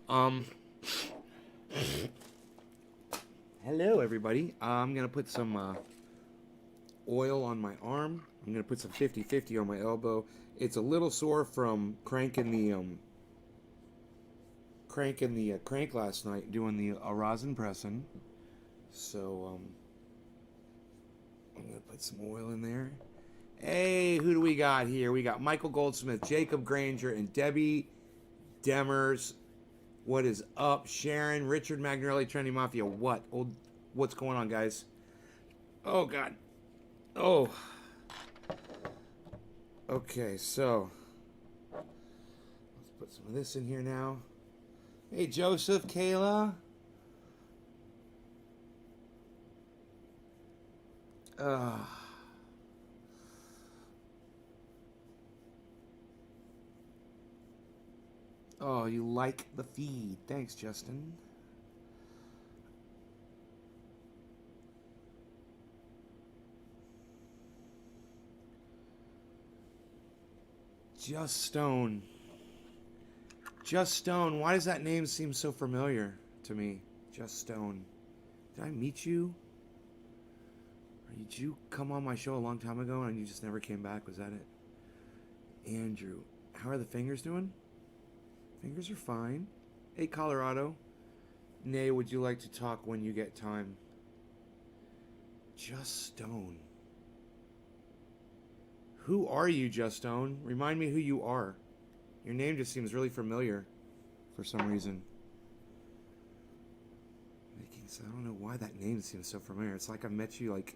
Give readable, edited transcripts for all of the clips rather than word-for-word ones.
Um, Hello, everybody. I'm going to put some oil on my arm. I'm going to put some 50/50 on my elbow. It's a little sore from cranking the crank last night, doing the ROSIN pressing. So, I'm going to put some oil in there. Hey, who do we got here? We got Michael Goldsmith, Jacob Granger, and Debbie Demers. What is up, Sharon, Richard Magnarelli, Trendy Mafia? What's going on, guys? Oh God. Oh. Okay, so let's put some of this in here now. Hey, Joseph, Kayla. Uh, oh, you like the feed? Thanks, Justin. Just Stone. Just Stone. Why does that name seem so familiar to me? Just Stone. Did I meet you? Or did you come on my show a long time ago and you just never came back? Was that it? Andrew. How are the fingers doing? Fingers are fine. Hey, Colorado. Nay, would you like to talk when you get time? Just Stone. Who are you, Just Stone? Remind me who you are. Your name just seems really familiar for some reason. I don't know why that name seems so familiar. It's like I met you, like...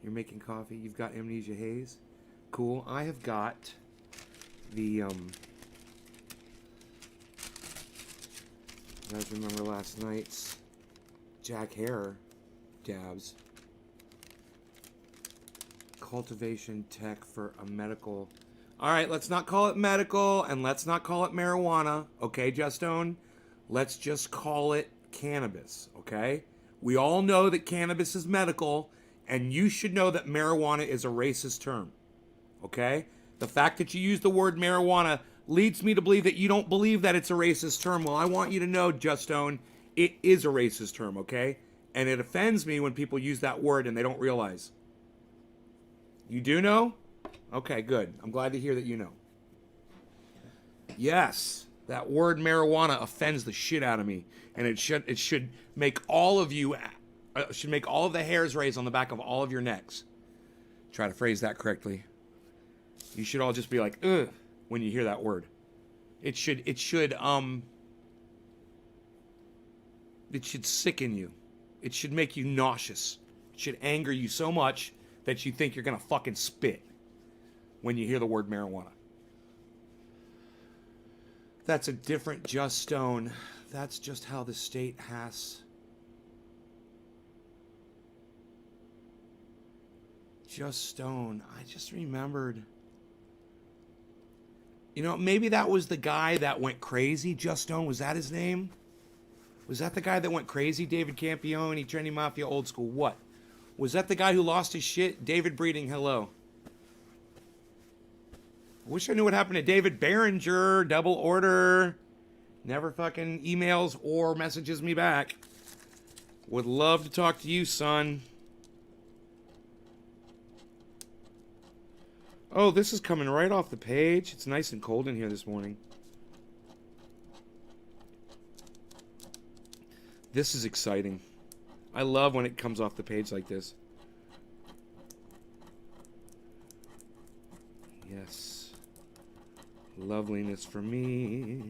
You're making coffee. You've got Amnesia Haze. Cool. I have got the, You guys remember last night's Jack Hare dabs? Cultivation tech for a medical... All right, let's not call it medical, and let's not call it marijuana, okay, Justone? Let's just call it cannabis, okay? We all know that cannabis is medical, and you should know that marijuana is a racist term, okay? The fact that you use the word marijuana leads me to believe that you don't believe that it's a racist term. Well, I want you to know, Justone, it is a racist term, okay? And it offends me when people use that word and they don't realize. You do know? Okay, good. I'm glad to hear that you know. Yes, that word marijuana offends the shit out of me, and it should make all of you should make all of the hairs raise on the back of all of your necks. Try to phrase that correctly. You should all just be like, ugh, when you hear that word. It should sicken you. It should make you nauseous. It should anger you so much that you think you're gonna fucking spit when you hear the word marijuana. That's a different Just Stone. That's just how the state has. Just Stone. I just remembered. You know, maybe that was the guy that went crazy. Just Stone, was that his name? Was that the guy that went crazy? David Campione, Trendy Mafia, Old School. What? Was that the guy who lost his shit? David Breeding, hello. I wish I knew what happened to David Behringer. Double order. Never fucking emails or messages me back. Would love to talk to you, son. Oh, this is coming right off the page. It's nice and cold in here this morning. This is exciting. I love when it comes off the page like this. Yes. Loveliness for me.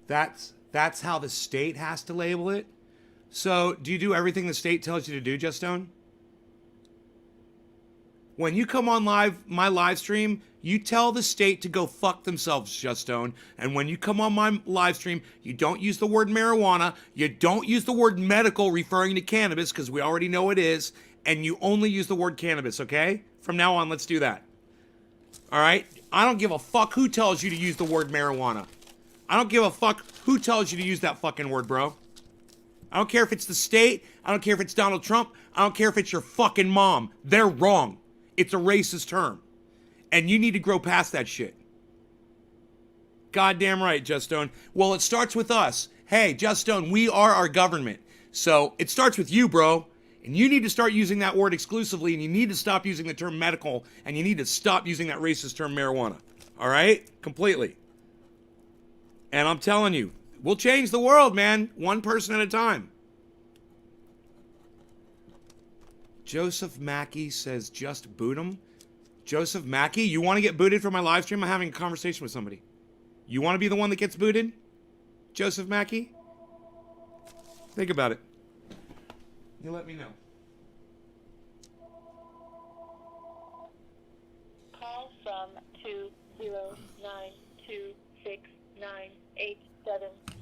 That's how the state has to label it. So, do you do everything the state tells you to do, Justone? When you come on my live stream, you tell the state to go fuck themselves, Justone. And when you come on my live stream, you don't use the word marijuana, you don't use the word medical referring to cannabis, because we already know it is, and you only use the word cannabis, okay? From now on, let's do that. All right? I don't give a fuck who tells you to use the word marijuana. I don't give a fuck who tells you to use that fucking word, bro. I don't care if it's the state. I don't care if it's Donald Trump. I don't care if it's your fucking mom. They're wrong. It's a racist term. And you need to grow past that shit. Goddamn right, Just Stone. Well, it starts with us. Hey, Just Stone, we are our government. So it starts with you, bro. And you need to start using that word exclusively, and you need to stop using the term medical, and you need to stop using that racist term marijuana. All right? Completely. And I'm telling you, we'll change the world, man. One person at a time. Joseph Mackey says just boot him. Joseph Mackey, you want to get booted from my live stream? I'm having a conversation with somebody. You want to be the one that gets booted? Joseph Mackey? Think about it. You let me know. Call from 2092698.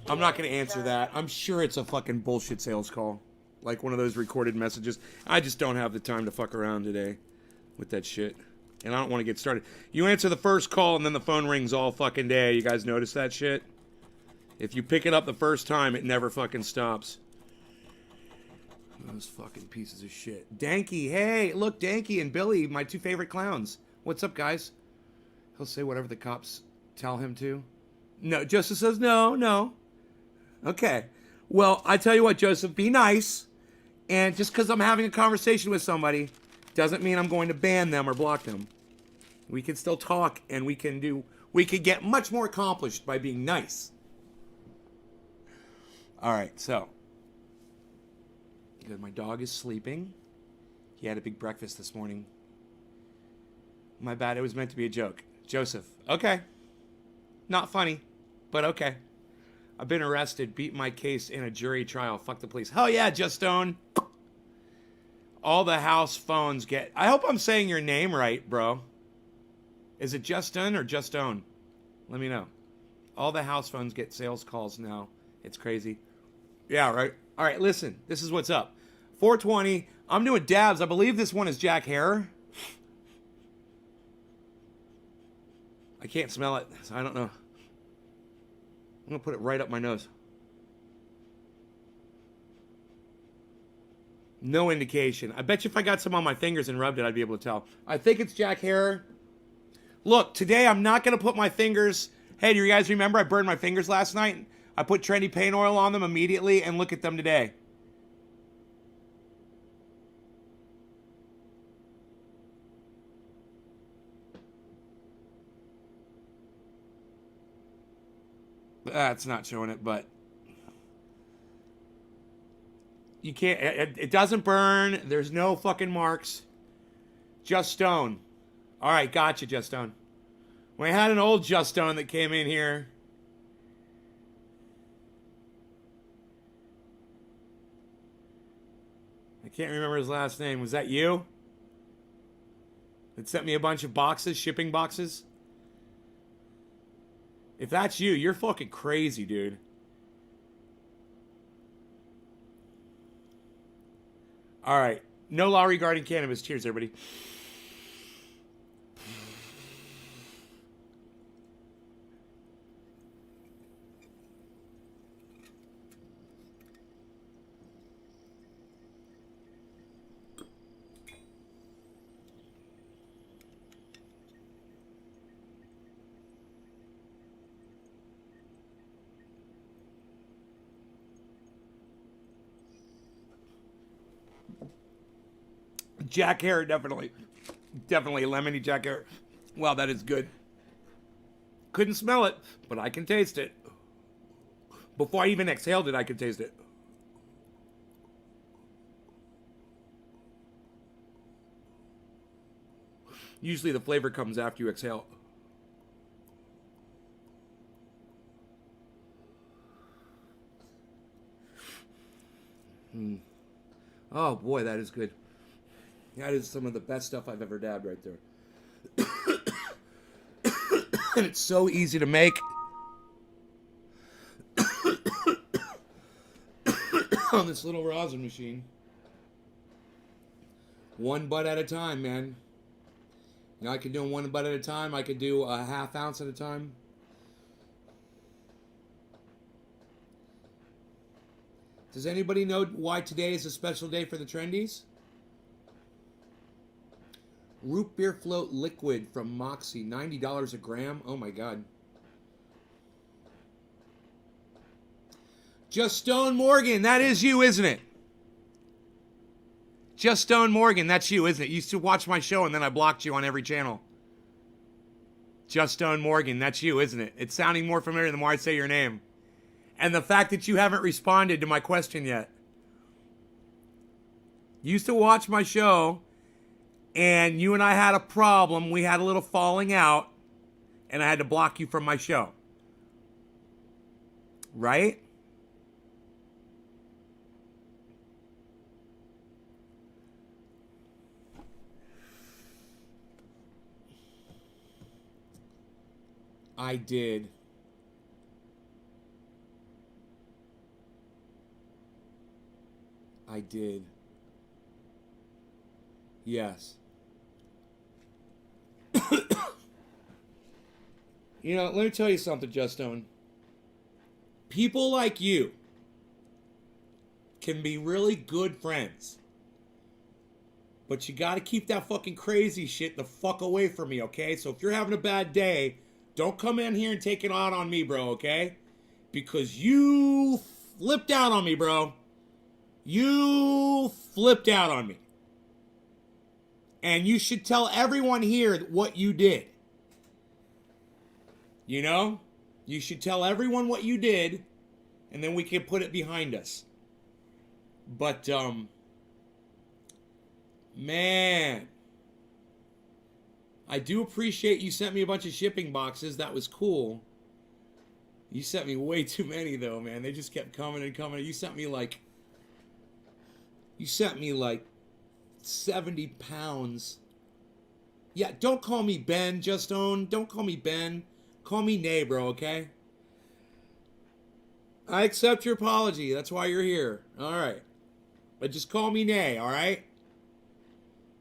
I'm not going to answer that. I'm sure it's a fucking bullshit sales call. Like one of those recorded messages. I just don't have the time to fuck around today with that shit. And I don't want to get started. You answer the first call and then the phone rings all fucking day. You guys notice that shit? If you pick it up the first time, it never fucking stops. Those fucking pieces of shit. Danky, hey, look, Danky and Billy, my two favorite clowns. What's up, guys? He'll say whatever the cops tell him to. No, Joseph says no. Okay. Well, I tell you what, Joseph, be nice. And just because I'm having a conversation with somebody doesn't mean I'm going to ban them or block them. We can still talk, and we can get much more accomplished by being nice. All right, so. Good, my dog is sleeping. He had a big breakfast this morning. My bad, it was meant to be a joke. Joseph, okay. Not funny, but okay. I've been arrested, beat my case in a jury trial. Fuck the police. Hell yeah, Just Stone. All the house phones get... I hope I'm saying your name right, bro. Is it Justin or Just Stone? Let me know. All the house phones get sales calls now. It's crazy. Yeah, right. All right, listen. This is what's up. 420. I'm doing dabs. I believe this one is Jack Hare. I can't smell it, so I don't know. I'm going to put it right up my nose. No indication. I bet you if I got some on my fingers and rubbed it, I'd be able to tell. I think it's Jack Hare. Look, today I'm not going to put my fingers... Hey, do you guys remember I burned my fingers last night? I put trendy paint oil on them immediately, and look at them today. It's not showing it, but you can't. It doesn't burn. There's no fucking marks. Just Stone. All right, gotcha, Just Stone. We had an old Just Stone that came in here. I can't remember his last name. Was that you? It sent me a bunch of boxes, shipping boxes. If that's you, you're fucking crazy, dude. All right. No law regarding cannabis. Cheers, everybody. Jack Hare, definitely. Definitely lemony Jack Hare. Wow, that is good. Couldn't smell it, but I can taste it. Before I even exhaled it, I could taste it. Usually the flavor comes after you exhale. Oh boy, that is good. That is some of the best stuff I've ever dabbed right there. And it's so easy to make. On this little rosin machine. One bud at a time, man. I could do them one bud at a time. I could do a half ounce at a time. Does anybody know why today is a special day for the trendies? Root beer float liquid from Moxie, $90 a gram. Oh my God. Just Stone Morgan, that is you, isn't it? Just Stone Morgan, that's you, isn't it? You used to watch my show and then I blocked you on every channel. Just Stone Morgan, that's you, isn't it? It's sounding more familiar the more I say your name. And the fact that you haven't responded to my question yet. You used to watch my show and you and I had a problem. We had a little falling out and I had to block you from my show. Right? I did. I did. Yes. You know, let me tell you something, Justone. People like you can be really good friends. But you gotta keep that fucking crazy shit the fuck away from me, okay? So if you're having a bad day, don't come in here and take it out on me, bro, okay? Because you flipped out on me, bro. You flipped out on me. And you should tell everyone here what you did. You know? You should tell everyone what you did, and then we can put it behind us. But, man, I do appreciate you sent me a bunch of shipping boxes. That was cool. You sent me way too many, though, man. They just kept coming and coming. You sent me like 70 pounds. Yeah, don't call me Ben, Justone. Don't call me Ben. Call me Nay, bro, okay? I accept your apology. That's why you're here. All right. But just call me Nay, all right?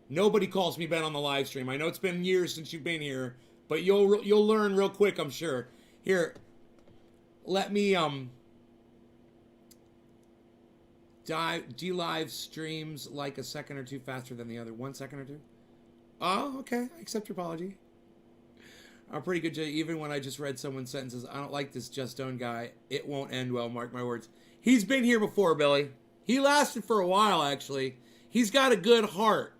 Nobody calls me Ben on the live stream. I know it's been years since you've been here, but you'll learn real quick, I'm sure. Here, let me live streams like a second or two faster than the other. 1 second or two? Oh, okay. I accept your apology. I'm pretty good, even when I just read someone's sentences. I don't like this Justone guy. It won't end well, mark my words. He's been here before, Billy. He lasted for a while, actually. He's got a good heart.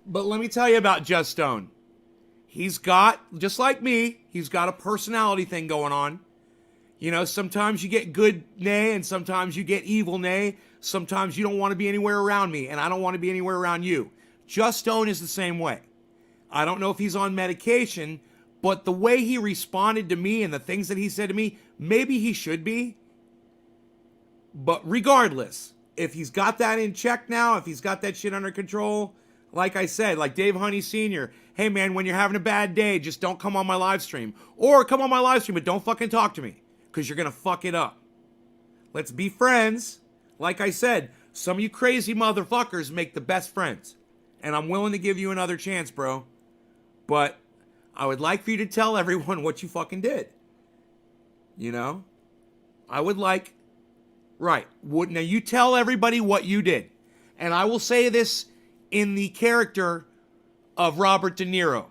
But let me tell you about Justone. He's got, just like me, he's got a personality thing going on. You know, sometimes you get good Nay, and sometimes you get evil Nay. Sometimes you don't want to be anywhere around me, and I don't want to be anywhere around you. Justone is the same way. I don't know if he's on medication, but the way he responded to me and the things that he said to me, maybe he should be. But regardless, if he's got that in check now, if he's got that shit under control, like I said, like Dave Honey Sr., hey man, when you're having a bad day, just don't come on my live stream. Or come on my live stream, but don't fucking talk to me, because you're going to fuck it up. Let's be friends. Like I said, some of you crazy motherfuckers make the best friends. And I'm willing to give you another chance, bro. But I would like for you to tell everyone what you fucking did. You know? I would like... Right. Now you tell everybody what you did. And I will say this in the character of Robert De Niro.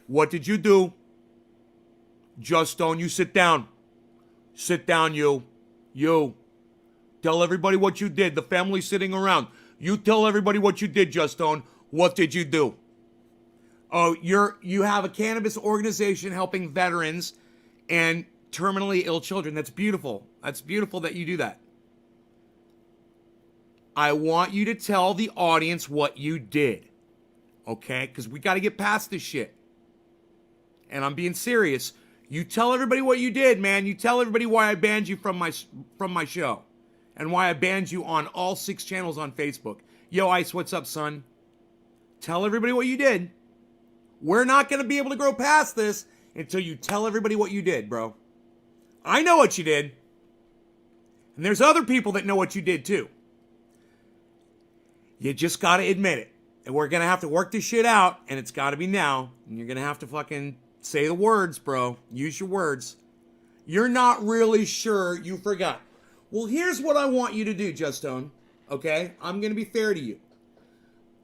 What did you do? Justone, you sit down. Sit down, you. You. Tell everybody what you did. The family's sitting around. You tell everybody what you did, Justone. What did you do? Oh, you have a cannabis organization helping veterans and terminally ill children. That's beautiful. That's beautiful that you do that. I want you to tell the audience what you did. Okay? Because we got to get past this shit. And I'm being serious. You tell everybody what you did, man. You tell everybody why I banned you from my show. And why I banned you on all 6 channels on Facebook. Yo, Ice, what's up, son? Tell everybody what you did. We're not going to be able to grow past this until you tell everybody what you did, bro. I know what you did. And there's other people that know what you did, too. You just got to admit it. And we're going to have to work this shit out, and it's got to be now. And you're going to have to fucking say the words, bro. Use your words. You're not really sure. You forgot. Well, here's what I want you to do, Justone. Okay? I'm going to be fair to you.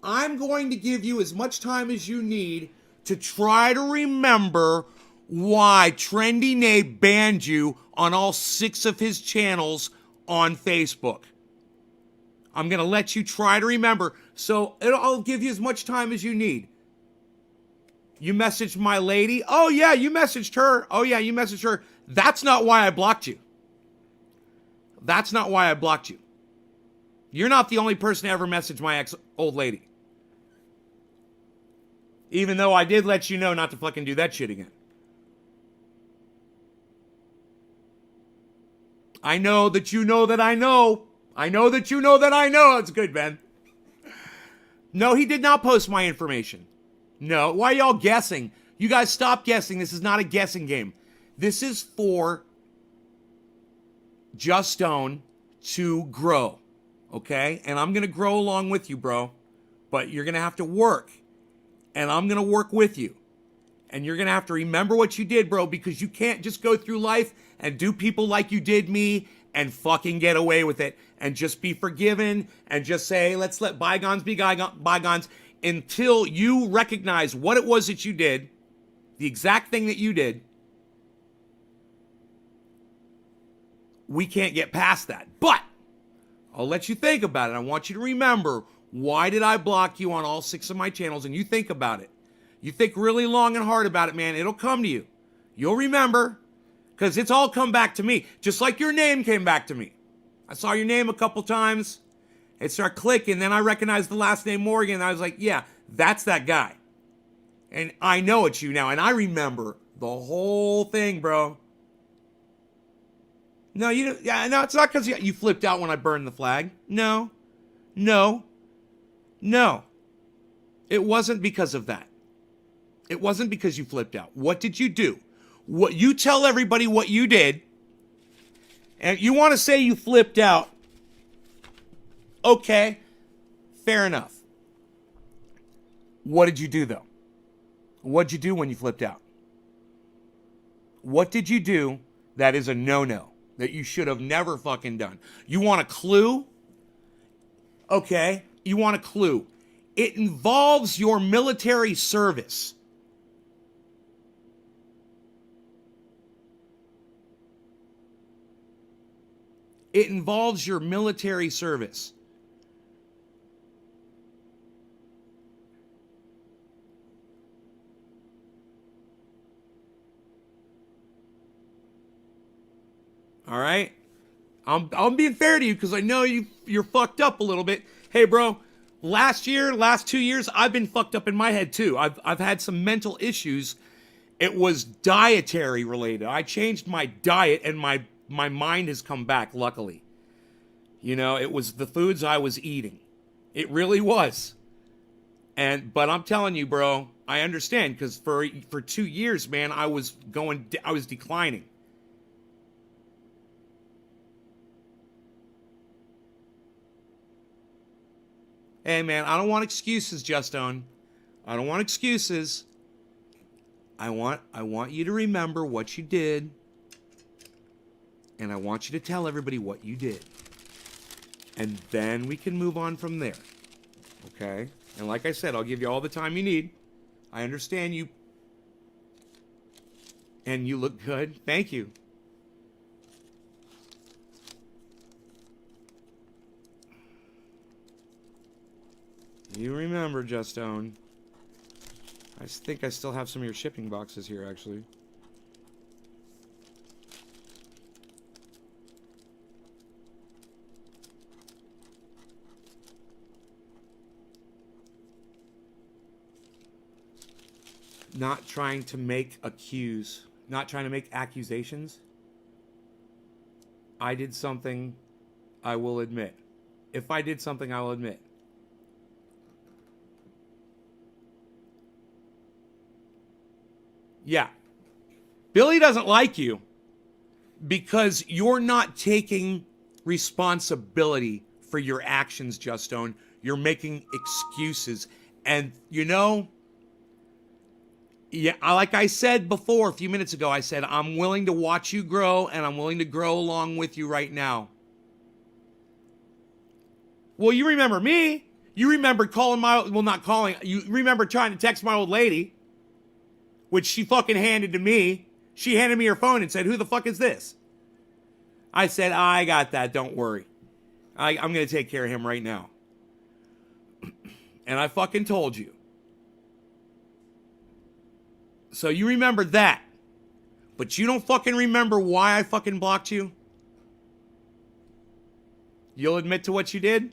I'm going to give you as much time as you need to try to remember why Trendy Nate banned you on all 6 of his channels on Facebook. I'm going to let you try to remember. So I'll give you as much time as you need. You messaged my lady. Oh, yeah, you messaged her. Oh, yeah, you messaged her. That's not why I blocked you. That's not why I blocked you. You're not the only person to ever message my ex-old lady. Even though I did let you know not to fucking do that shit again. I know that you know that I know. I know that you know that I know. That's good, Ben. No, he did not post my information. No. Why are y'all guessing? You guys stop guessing. This is not a guessing game. This is for Justone to grow. Okay? And I'm going to grow along with you, bro. But you're going to have to work. And I'm going to work with you. And you're going to have to remember what you did, bro, because you can't just go through life and do people like you did me and fucking get away with it and just be forgiven and just say, let's let bygones be bygones until you recognize what it was that you did, the exact thing that you did. We can't get past that. But I'll let you think about it. I want you to remember, why did I block you on all 6 of my channels? And you think about it. You think really long and hard about it, man. It'll come to you. You'll remember. Because it's all come back to me. Just like your name came back to me. I saw your name a couple times. It started clicking. Then I recognized the last name Morgan. And I was like, yeah, that's that guy. And I know it's you now. And I remember the whole thing, bro. No, it's not because you flipped out when I burned the flag. No. It wasn't because of that. It wasn't because you flipped out. What did you do? What you tell everybody what you did. And you want to say you flipped out. Okay. Fair enough. What did you do though? What did you do when you flipped out? What did you do that is a no-no that you should have never fucking done? You want a clue? Okay. You want a clue. It involves your military service. It involves your military service. All right? I'm being fair to you because I know you're fucked up a little bit. Hey, bro, last 2 years, I've been fucked up in my head too. I've had some mental issues. It was dietary related. I changed my diet and my mind has come back, luckily. You know, it was the foods I was eating. It really was. But I'm telling you, bro, I understand because for 2 years, man, I was declining. Hey, man, I don't want excuses, Justone. I don't want excuses. I want you to remember what you did. And I want you to tell everybody what you did. And then we can move on from there. Okay? And like I said, I'll give you all the time you need. I understand you. And you look good. Thank you. You remember, Justone. I think I still have some of your shipping boxes here, actually. Not trying to make accusations. I did something, I will admit. If I did something, I will admit. Yeah. Billy doesn't like you because you're not taking responsibility for your actions, Justone. You're making excuses. And, you know, yeah, like I said before a few minutes ago, I said, I'm willing to watch you grow, and I'm willing to grow along with you right now. Well, you remember me. You remember calling you remember trying to text my old lady, which she fucking handed to me. She handed me her phone and said, who the fuck is this? I said, I got that, don't worry. I'm going to take care of him right now. And I fucking told you. So you remember that. But you don't fucking remember why I fucking blocked you? You'll admit to what you did?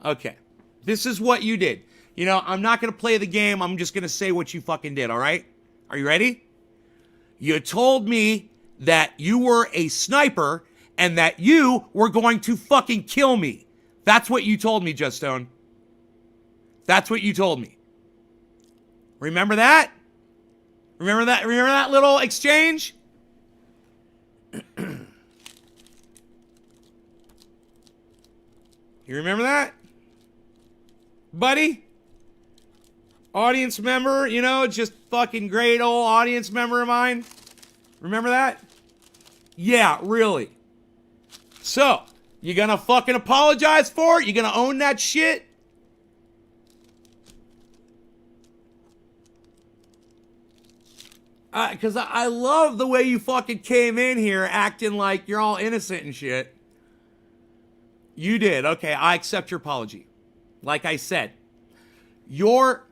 Okay. This is what you did. You know, I'm not going to play the game. I'm just going to say what you fucking did, all right? Are you ready? You told me that you were a sniper and that you were going to fucking kill me. That's what you told me, Just Stone. That's what you told me. Remember that? Remember that? Remember that little exchange? You remember that? Buddy? Audience member, you know, just fucking great old audience member of mine. Remember that? Yeah, really. So, you gonna fucking apologize for it? You gonna own that shit? Because I love the way you fucking came in here acting like you're all innocent and shit. You did. Okay, I accept your apology. Like I said, your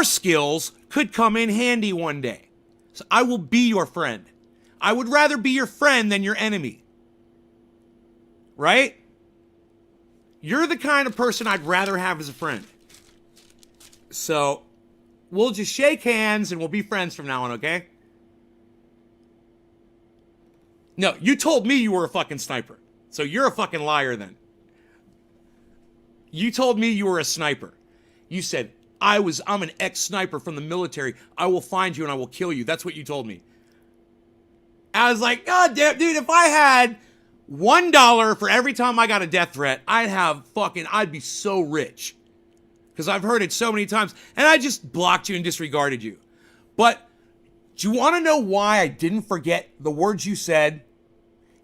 skills could come in handy one day. So I will be your friend. I would rather be your friend than your enemy. Right? You're the kind of person I'd rather have as a friend. So, we'll just shake hands and we'll be friends from now on, okay? No, you told me you were a fucking sniper. So you're a fucking liar then. You told me you were a sniper. You said, I'm an ex-sniper from the military. I will find you and I will kill you. That's what you told me. I was like, God damn, dude, if I had $1 for every time I got a death threat, I'd be so rich. Because I've heard it so many times. And I just blocked you and disregarded you. But do you want to know why I didn't forget the words you said?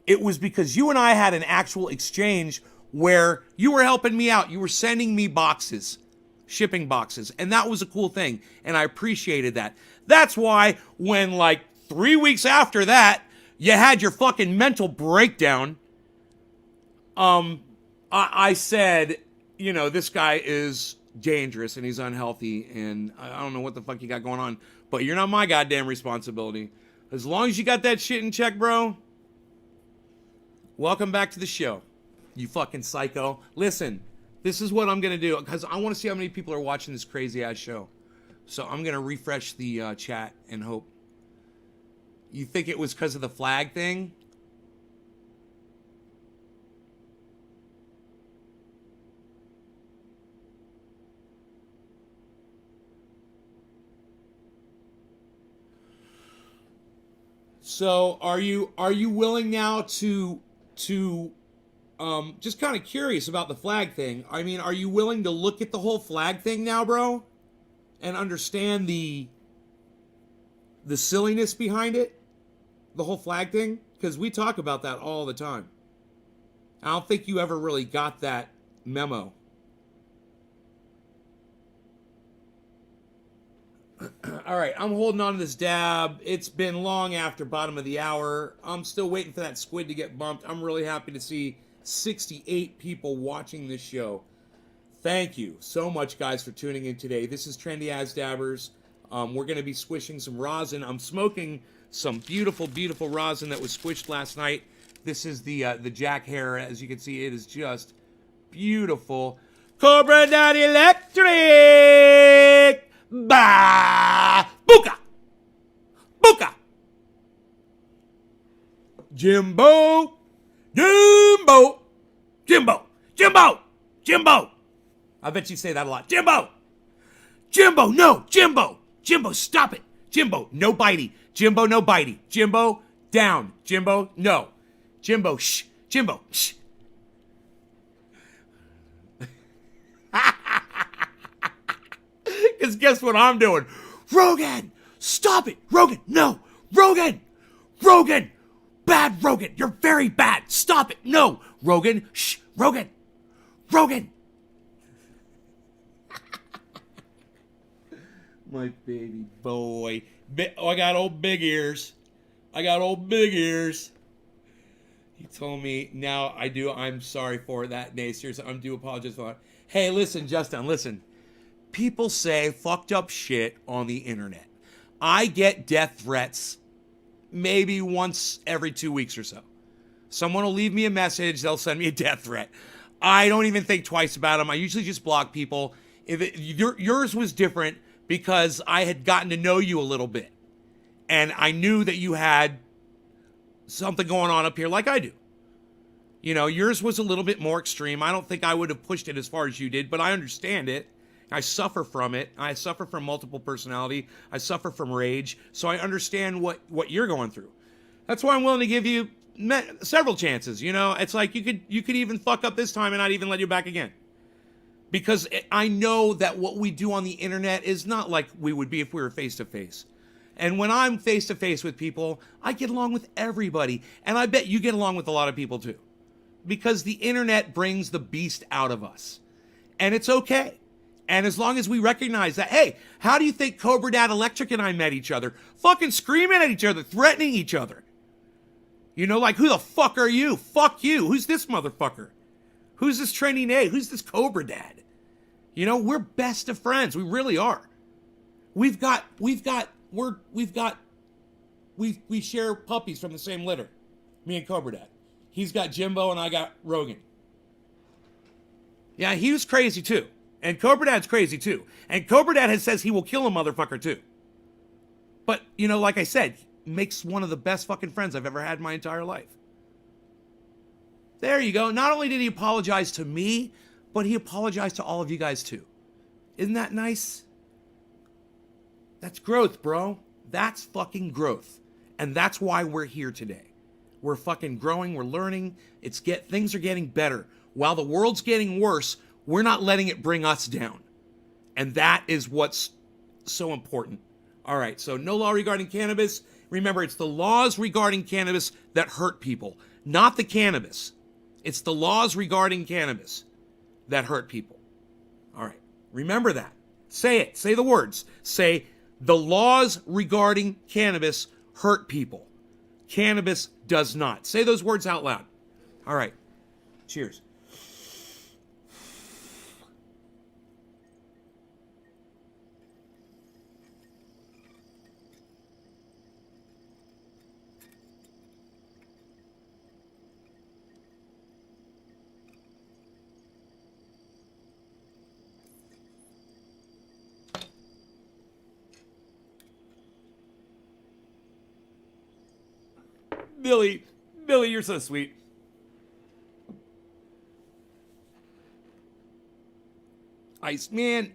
It was because you and I had an actual exchange where you were helping me out. You were sending me boxes, shipping boxes. And that was a cool thing. And I appreciated that. That's why when like 3 weeks after that, you had your fucking mental breakdown. I said, you know, this guy is dangerous and he's unhealthy and I don't know what the fuck you got going on, but you're not my goddamn responsibility. As long as you got that shit in check, bro. Welcome back to the show, you fucking psycho. Listen, this is what I'm gonna do because I want to see how many people are watching this crazy ass show. So I'm gonna refresh the chat and hope. You think it was because of the flag thing? So are you willing now to just kind of curious about the flag thing. I mean, are you willing to look at the whole flag thing now, bro? And understand the silliness behind it? The whole flag thing? Because we talk about that all the time. I don't think you ever really got that memo. All right, I'm holding on to this dab. It's been long after bottom of the hour. I'm still waiting for that squid to get bumped. I'm really happy to see 68 people watching this show. Thank you so much, guys, for tuning in today. This is Trendy As Dabbers. We're going to be squishing some rosin. I'm smoking some beautiful, beautiful rosin that was squished last night. This is the Jack hair. As you can see, it is just beautiful. Cobra Dot Electric! Bah! Booka! Booka! Jimbo! Jimbo! Jimbo! Jimbo! Jimbo! I bet you say that a lot. Jimbo! Jimbo, no! Jimbo! Jimbo, stop it! Jimbo, no bitey. Jimbo, no bitey. Jimbo, down. Jimbo, no. Jimbo, shh. Jimbo, shh. Because guess what I'm doing? Rogan, stop it. Rogan, no. Rogan, Rogan, bad Rogan. You're very bad. Stop it. No. Rogan, shh. Rogan, Rogan. My baby boy. I got old big ears. I got old big ears. He told me, now I do. I'm sorry for that, naysayers. I do apologize for that. Hey, listen, Justin, listen. People say fucked up shit on the internet. I get death threats maybe once every 2 weeks or so. Someone will leave me a message. They'll send me a death threat. I don't even think twice about them. I usually just block people. Yours was different because I had gotten to know you a little bit. And I knew that you had something going on up here like I do. You know, yours was a little bit more extreme. I don't think I would have pushed it as far as you did, but I understand it. I suffer from it. I suffer from multiple personality. I suffer from rage. So I understand what you're going through. That's why I'm willing to give you several chances. You know, it's like you could even fuck up this time and not even let you back again. Because I know that what we do on the internet is not like we would be if we were face to face. And when I'm face to face with people, I get along with everybody. And I bet you get along with a lot of people too. Because the internet brings the beast out of us. And it's okay. And as long as we recognize that, hey, how do you think Cobra Dad Electric and I met each other? Fucking screaming at each other, threatening each other. You know, like, who the fuck are you? Fuck you. Who's this motherfucker? Who's this training A? Who's this Cobra Dad? You know, we're best of friends. We really are. We share puppies from the same litter. Me and Cobra Dad. He's got Jimbo and I got Rogan. Yeah, he was crazy too. And Cobra Dad's crazy too. And Cobra Dad says he will kill a motherfucker too. But, you know, like I said, makes one of the best fucking friends I've ever had in my entire life. There you go. Not only did he apologize to me, but he apologized to all of you guys too. Isn't that nice? That's growth, bro. That's fucking growth. And that's why we're here today. We're fucking growing. We're learning. Things are getting better. While the world's getting worse, we're not letting it bring us down. And that is what's so important. All right, so no law regarding cannabis. Remember, it's the laws regarding cannabis that hurt people, not the cannabis. It's the laws regarding cannabis that hurt people. All right, remember that. Say it. Say the words. Say, the laws regarding cannabis hurt people. Cannabis does not. Say those words out loud. All right, cheers. Billy, you're so sweet. Ice man.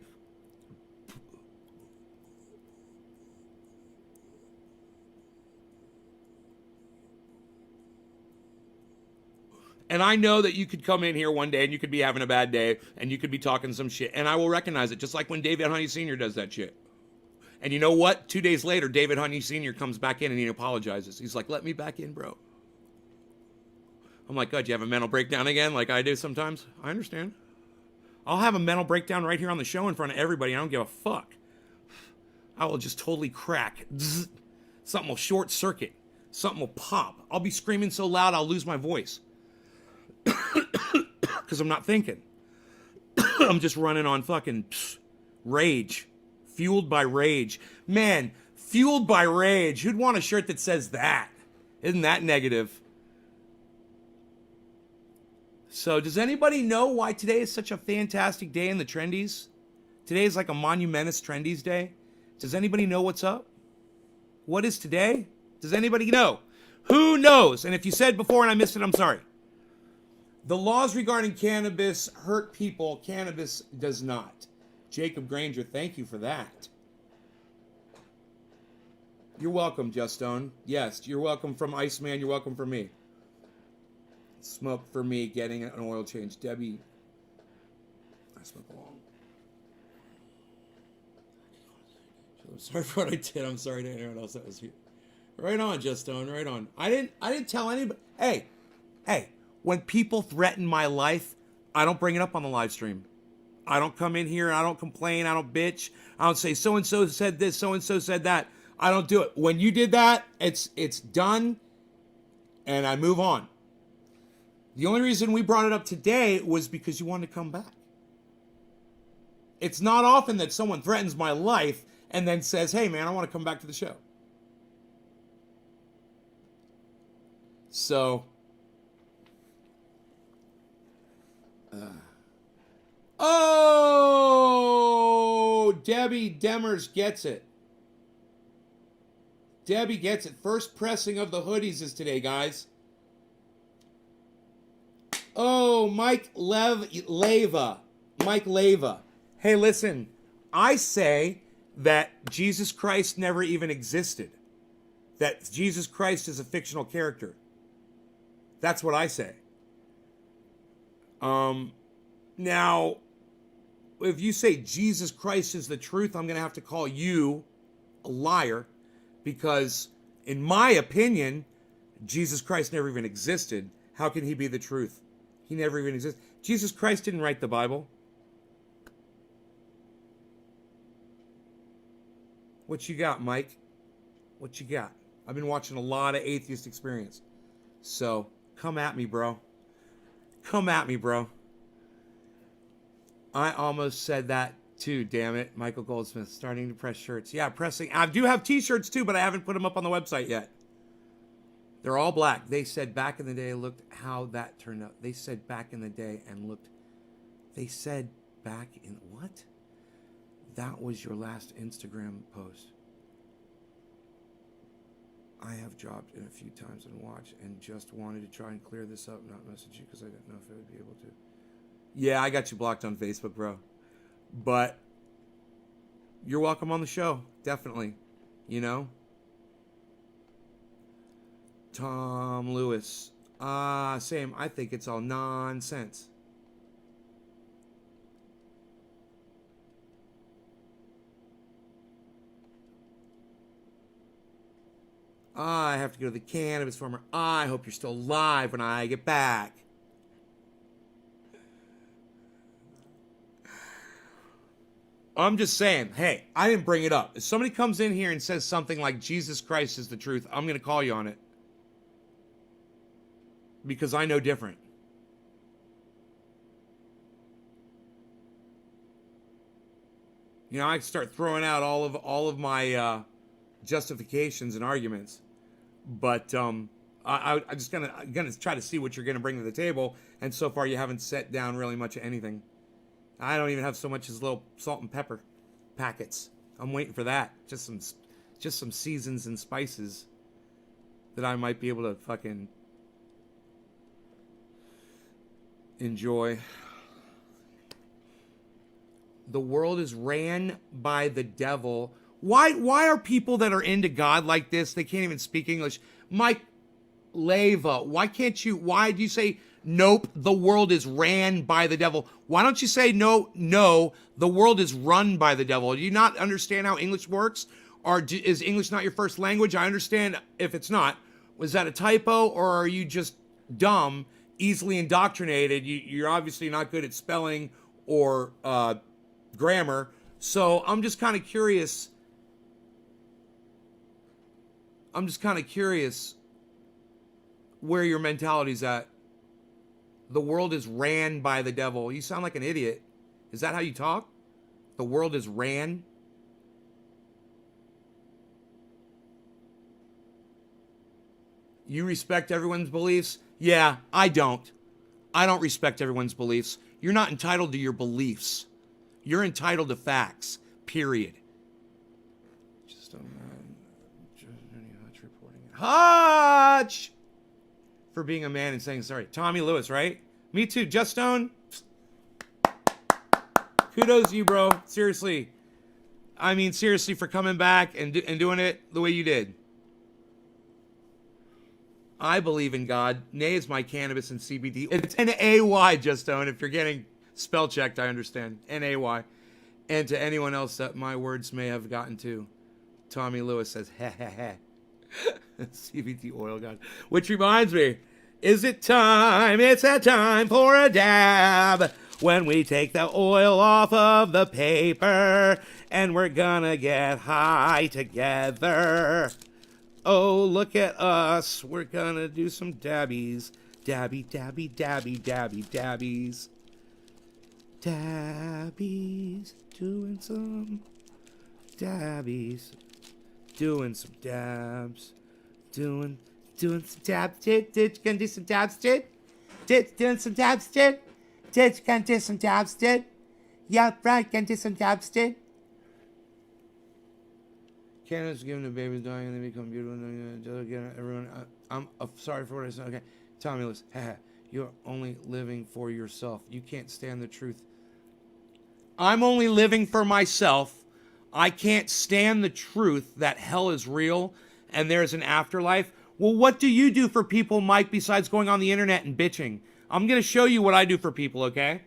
And I know that you could come in here one day and you could be having a bad day and you could be talking some shit. And I will recognize it, just like when David Honey Sr. does that shit. And you know what? 2 days later, David Honey Sr. comes back in and he apologizes. He's like, let me back in, bro. I'm like, God, you have a mental breakdown again like I do sometimes? I understand. I'll have a mental breakdown right here on the show in front of everybody. I don't give a fuck. I will just totally crack. Zzz. Something will short circuit. Something will pop. I'll be screaming so loud I'll lose my voice. Because I'm not thinking. I'm just running on fucking rage. Fueled by rage. Man, fueled by rage. Who'd want a shirt that says that? Isn't that negative? So, does anybody know why today is such a fantastic day in the trendies? Today is like a monumentous trendies day. Does anybody know what's up? What is today? Does anybody know? Who knows? And if you said before and I missed it, I'm sorry. The laws regarding cannabis hurt people. Cannabis does not. Jacob Granger, thank you for that. You're welcome, Justone. Yes, you're welcome from Iceman. You're welcome from me. Smoke for me, getting an oil change. Debbie, I smoke along. I'm sorry for what I did. I'm sorry to anyone else that was here. Right on, Just Stone. Right on. I didn't tell anybody. Hey, when people threaten my life, I don't bring it up on the live stream. I don't come in here and I don't complain. I don't bitch. I don't say so-and-so said this, so-and-so said that. I don't do it. When you did that, it's done, and I move on. The only reason we brought it up today was because you wanted to come back. It's not often that someone threatens my life and then says, hey, man, I want to come back to the show. So, oh, Debbie Demers gets it. Debbie gets it. First pressing of the hoodies is today, guys. Oh, Mike Leva. Mike Leva. Hey, listen. I say that Jesus Christ never even existed. That Jesus Christ is a fictional character. That's what I say. Now, if you say Jesus Christ is the truth, I'm going to have to call you a liar. Because, in my opinion, Jesus Christ never even existed. How can he be the truth? He never even existed. Jesus Christ didn't write the Bible. What you got, Mike? What you got? I've been watching a lot of Atheist Experience. So, come at me, bro. Come at me, bro. I almost said that too, damn it. Michael Goldsmith, starting to press shirts. Yeah, pressing. I do have t-shirts too, but I haven't put them up on the website yet. They're all black. They said back in the day, looked how that turned out. They said back in the day and looked. They said back in, what? That was your last Instagram post. I have dropped in a few times and watched and just wanted to try and clear this up, not message you because I didn't know if I would be able to. Yeah, I got you blocked on Facebook, bro. But you're welcome on the show, definitely. You know? Tom Lewis. Same. I think it's all nonsense. I have to go to the cannabis farmer. I hope you're still alive when I get back. I'm just saying, hey, I didn't bring it up. If somebody comes in here and says something like Jesus Christ is the truth, I'm going to call you on it. Because I know different. You know, I start throwing out all of my justifications and arguments. But I'm just gonna try to see what you're gonna bring to the table. And so far, you haven't set down really much of anything. I don't even have so much as little salt and pepper packets. I'm waiting for that. Just some seasons and spices that I might be able to fucking enjoy. The world is ran by the devil. Why are people that are into God like this, they can't even speak English? Mike Leva, why do you say, nope, the world is ran by the devil? Why don't you say, no, the world is run by the devil? Do you not understand how English works? Or is English not your first language? I understand if it's not. Was that a typo, or are you just dumb, easily indoctrinated? You're obviously not good at spelling or grammar. So I'm just kind of curious. Where your mentality's at. The world is ran by the devil. You sound like an idiot. Is that how you talk? The world is ran? You respect everyone's beliefs? Yeah, I don't. I don't respect everyone's beliefs. You're not entitled to your beliefs. You're entitled to facts. Period. Just Hutch! For being a man and saying sorry. Tommy Lewis, right? Me too. Just Stone. Kudos to you, bro. Seriously. I mean, seriously, for coming back and doing it the way you did. I believe in God. Nay is my cannabis and CBD. It's N-A-Y, Just Stone. If you're getting spell checked, I understand. N-A-Y. And to anyone else that my words may have gotten to. Tommy Lewis says, ha ha ha. CBD oil god. Which reminds me, is it time? It's that time for a dab. When we take the oil off of the paper and we're gonna get high together. Oh, look at us. We're gonna do some dabbies. Dabby, dabby, dabby, dabby, dabbies. Dabbies. Doing some dabbies. Doing some dabs. Doing some dabs. Did gonna do some dabs, did? Doing some dabs, did? Gonna do some dabs, did? Yeah, right, gonna do some dabs, did? Canada's giving the babies dying and they become beautiful. Again, everyone, I'm sorry for what I said. Okay, Tommy Lewis, haha, you're only living for yourself. You can't stand the truth. I'm only living for myself. I can't stand the truth that hell is real and there's an afterlife. Well, what do you do for people, Mike, besides going on the internet and bitching? I'm going to show you what I do for people, okay?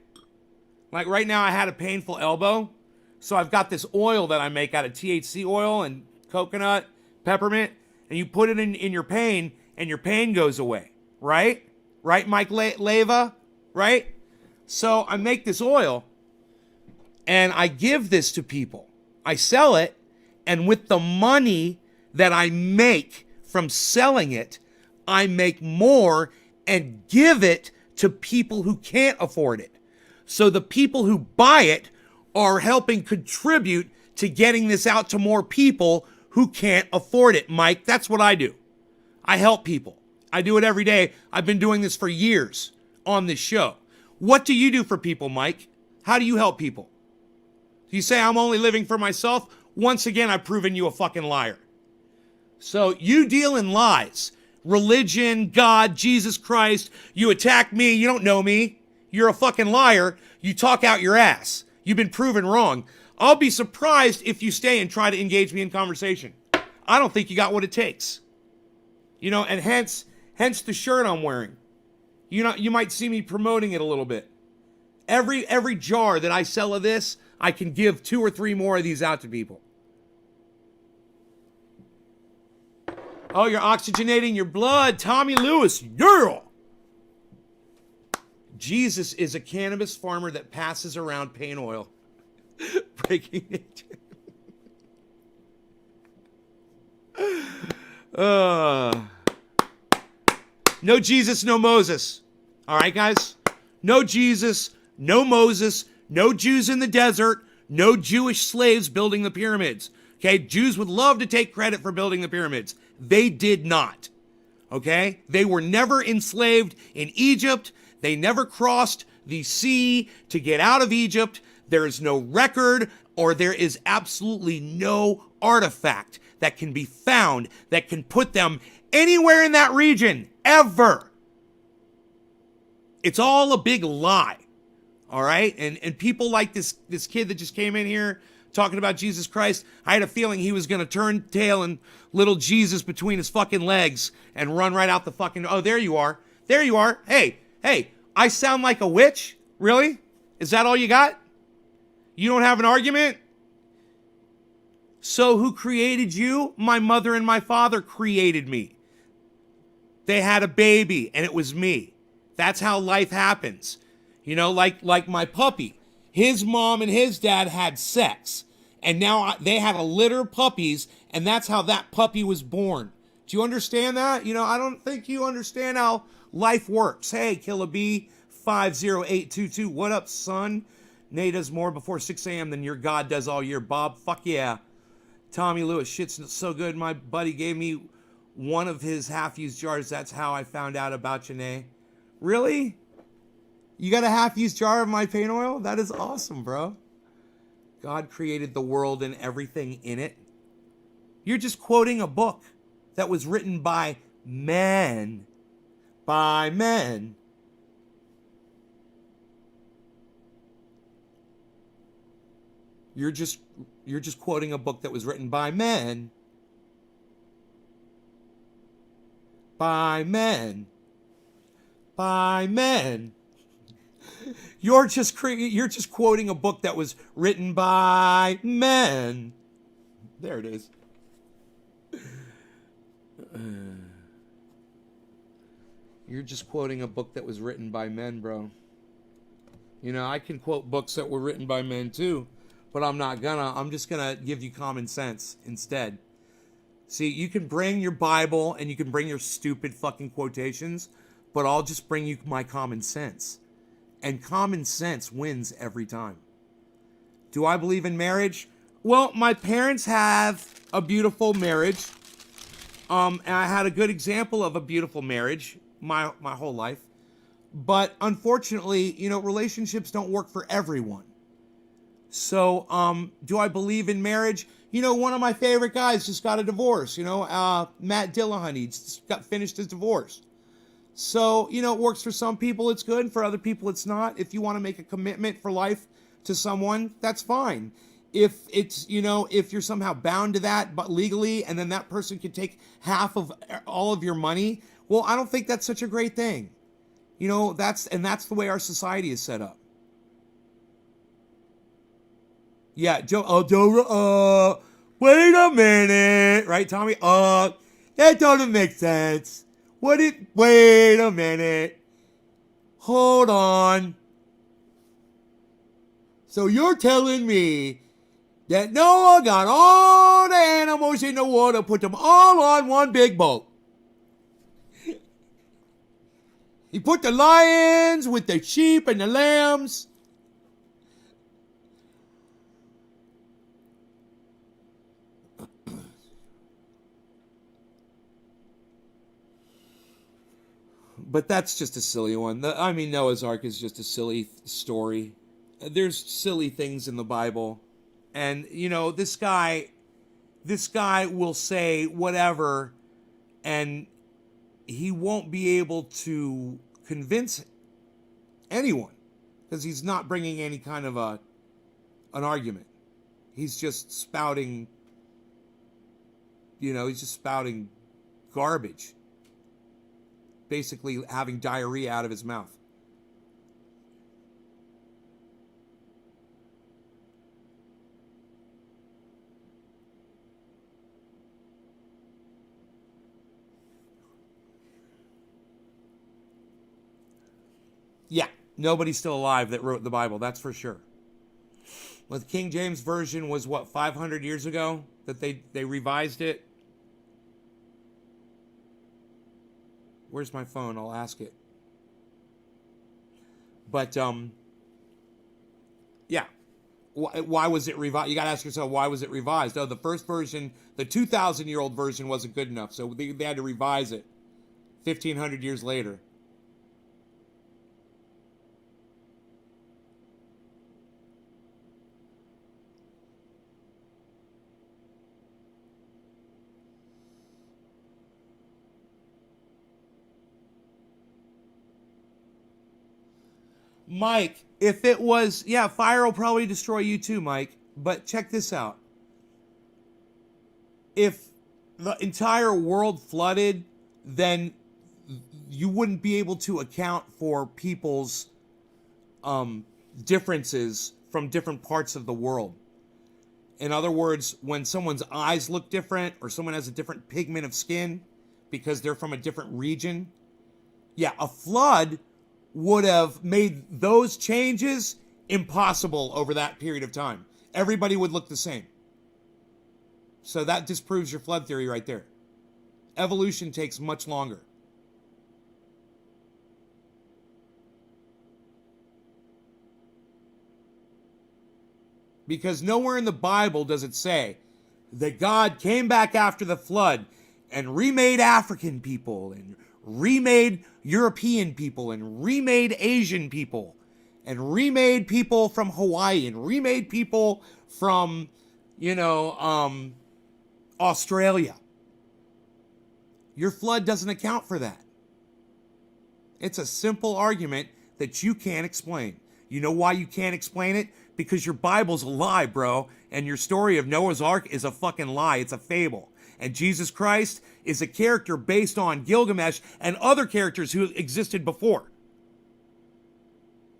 Like right now I had a painful elbow. So I've got this oil that I make out of THC oil and coconut, peppermint, and you put it in your pain and your pain goes away, right? Right, Mike Leva? Right? So I make this oil and I give this to people. I sell it, and with the money that I make from selling it, I make more and give it to people who can't afford it. So the people who buy it are helping contribute to getting this out to more people who can't afford it, Mike. That's what I do. I help people. I do it every day. I've been doing this for years on this show. What do you do for people, Mike? How do you help people? You say I'm only living for myself? Once again, I've proven you a fucking liar. So you deal in lies. Religion, God, Jesus Christ. You attack me. You don't know me. You're a fucking liar. You talk out your ass. You've been proven wrong. I'll be surprised if you stay and try to engage me in conversation. I don't think you got what it takes. You know, and hence the shirt I'm wearing. You know, you might see me promoting it a little bit. Every jar that I sell of this, I can give 2 or 3 more of these out to people. Oh, you're oxygenating your blood. Tommy Lewis, yeah! Jesus is a cannabis farmer that passes around pain oil. Breaking nature. No Jesus, no Moses. All right, guys? No Jesus, no Moses, no Jews in the desert, no Jewish slaves building the pyramids. Okay? Jews would love to take credit for building the pyramids. They did not. Okay? They were never enslaved in Egypt. They never crossed the sea to get out of Egypt. There is no record, or there is absolutely no artifact that can be found that can put them anywhere in that region, ever. It's all a big lie. All right? And people like this kid that just came in here talking about Jesus Christ, I had a feeling he was going to turn tail and little Jesus between his fucking legs and run right out the fucking... Oh, there you are. There you are. Hey, I sound like a witch? Really? Is that all you got? You don't have an argument? So who created you? My mother and my father created me. They had a baby, and it was me. That's how life happens. You know, like my puppy. His mom and his dad had sex, and now they had a litter of puppies, and that's how that puppy was born. Do you understand that? You know, I don't think you understand how life works. Hey, Killer B 50822, what up, son? Nay does more before 6 a.m. than your God does all year, Bob. Fuck yeah. Tommy Lewis, shit's so good. My buddy gave me one of his half-used jars. That's how I found out about you, Nay. Really? You got a half-used jar of my pain oil? That is awesome, bro. God created the world and everything in it. You're just quoting a book that was written by men. By men. You're just quoting a book that was written by men. By men. By men. You're just quoting a book that was written by men. There it is. You're just quoting a book that was written by men, bro. You know, I can quote books that were written by men too, but I'm not gonna. I'm just gonna give you common sense instead. See, you can bring your Bible and you can bring your stupid fucking quotations, but I'll just bring you my common sense. And common sense wins every time. Do I believe in marriage? Well, my parents have a beautiful marriage. And I had a good example of a beautiful marriage my whole life. But unfortunately, you know, relationships don't work for everyone. So, do I believe in marriage? You know, one of my favorite guys just got a divorce. You know, Matt Dillahunty just got finished his divorce. So, you know, it works for some people, it's good. For other people, it's not. If you want to make a commitment for life to someone, that's fine. If it's, you know, if you're somehow bound to that, but legally, and then that person could take half of all of your money, well, I don't think that's such a great thing. You know, that's the way our society is set up. Yeah, Joe, wait a minute, right, Tommy? That doesn't make sense. Wait a minute. Hold on. So you're telling me that Noah got all the animals in the water, put them all on one big boat. He put the lions with the sheep and the lambs. But that's just a silly one. I mean, Noah's Ark is just a silly story. There's silly things in the Bible. And, you know, this guy will say whatever, and he won't be able to convince anyone because he's not bringing any kind of an argument. He's just spouting, you know, he's just spouting garbage. Basically having diarrhea out of his mouth. Yeah, nobody's still alive that wrote the Bible, that's for sure. Well, the King James Version was, what, 500 years ago that they revised it? Where's my phone? I'll ask it. But, yeah. Why was it revised? You got to ask yourself, why was it revised? Oh, the first version, the 2,000-year-old version wasn't good enough, so they had to revise it 1,500 years later. Mike, if it was, yeah, fire will probably destroy you too, Mike. But check this out. If the entire world flooded, then you wouldn't be able to account for people's differences from different parts of the world. In other words, when someone's eyes look different or someone has a different pigment of skin because they're from a different region, yeah, a flood would have made those changes impossible over that period of time. Everybody would look the same. So that disproves your flood theory right there. Evolution takes much longer. Because nowhere in the Bible does it say that God came back after the flood and remade African people and remade European people and remade Asian people and remade people from Hawaii and remade people from, you know, Australia. Your flood doesn't account for that. It's a simple argument that you can't explain. You know why you can't explain it? Because your Bible's a lie, bro. And your story of Noah's Ark is a fucking lie. It's a fable. And Jesus Christ is a character based on Gilgamesh and other characters who existed before.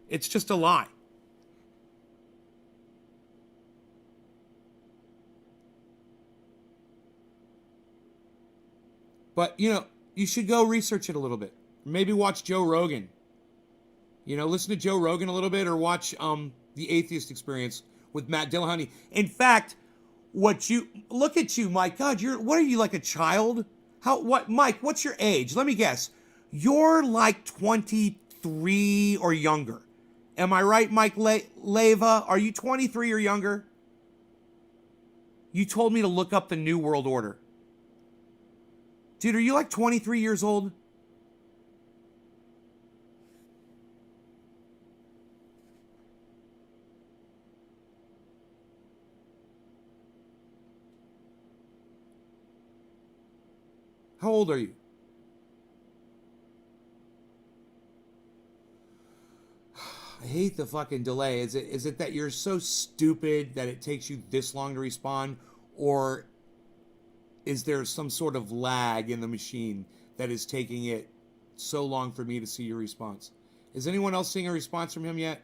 It's just a lie. But, you know, you should go research it a little bit. Maybe watch Joe Rogan. You know, listen to Joe Rogan a little bit, or watch The Atheist Experience with Matt Dillahunty. In fact, look at you, Mike. God, what are you, like a child? Mike, what's your age? Let me guess. You're like 23 or younger. Am I right, Mike Leva? Are you 23 or younger? You told me to look up the New World Order. Dude, are you like 23 years old? How old are you? I hate the fucking delay. Is it that you're so stupid that it takes you this long to respond? Or is there some sort of lag in the machine that is taking it so long for me to see your response? Is anyone else seeing a response from him yet?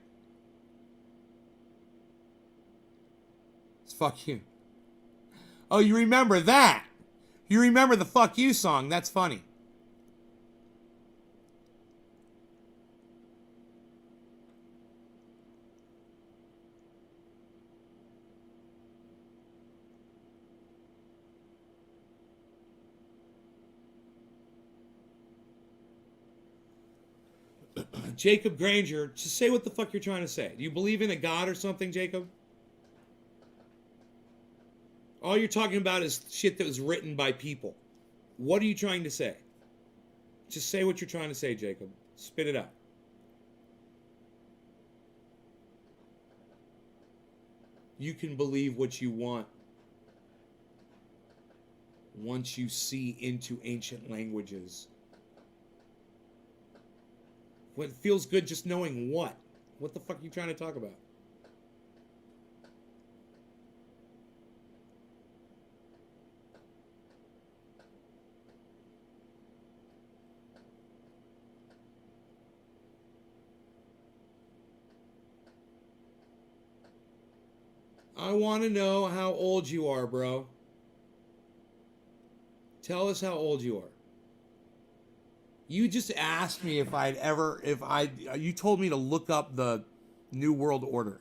It's fuck you. Oh, you remember that? You remember the fuck you song. That's funny. Jacob Granger, just say what the fuck you're trying to say. Do you believe in a God or something, Jacob? All you're talking about is shit that was written by people. What are you trying to say? Just say what you're trying to say, Jacob. Spit it out. You can believe what you want once you see into ancient languages. Well, it feels good just knowing what? What the fuck are you trying to talk about? I want to know how old you are, bro. Tell us how old you are. You just asked me you told me to look up the New World Order.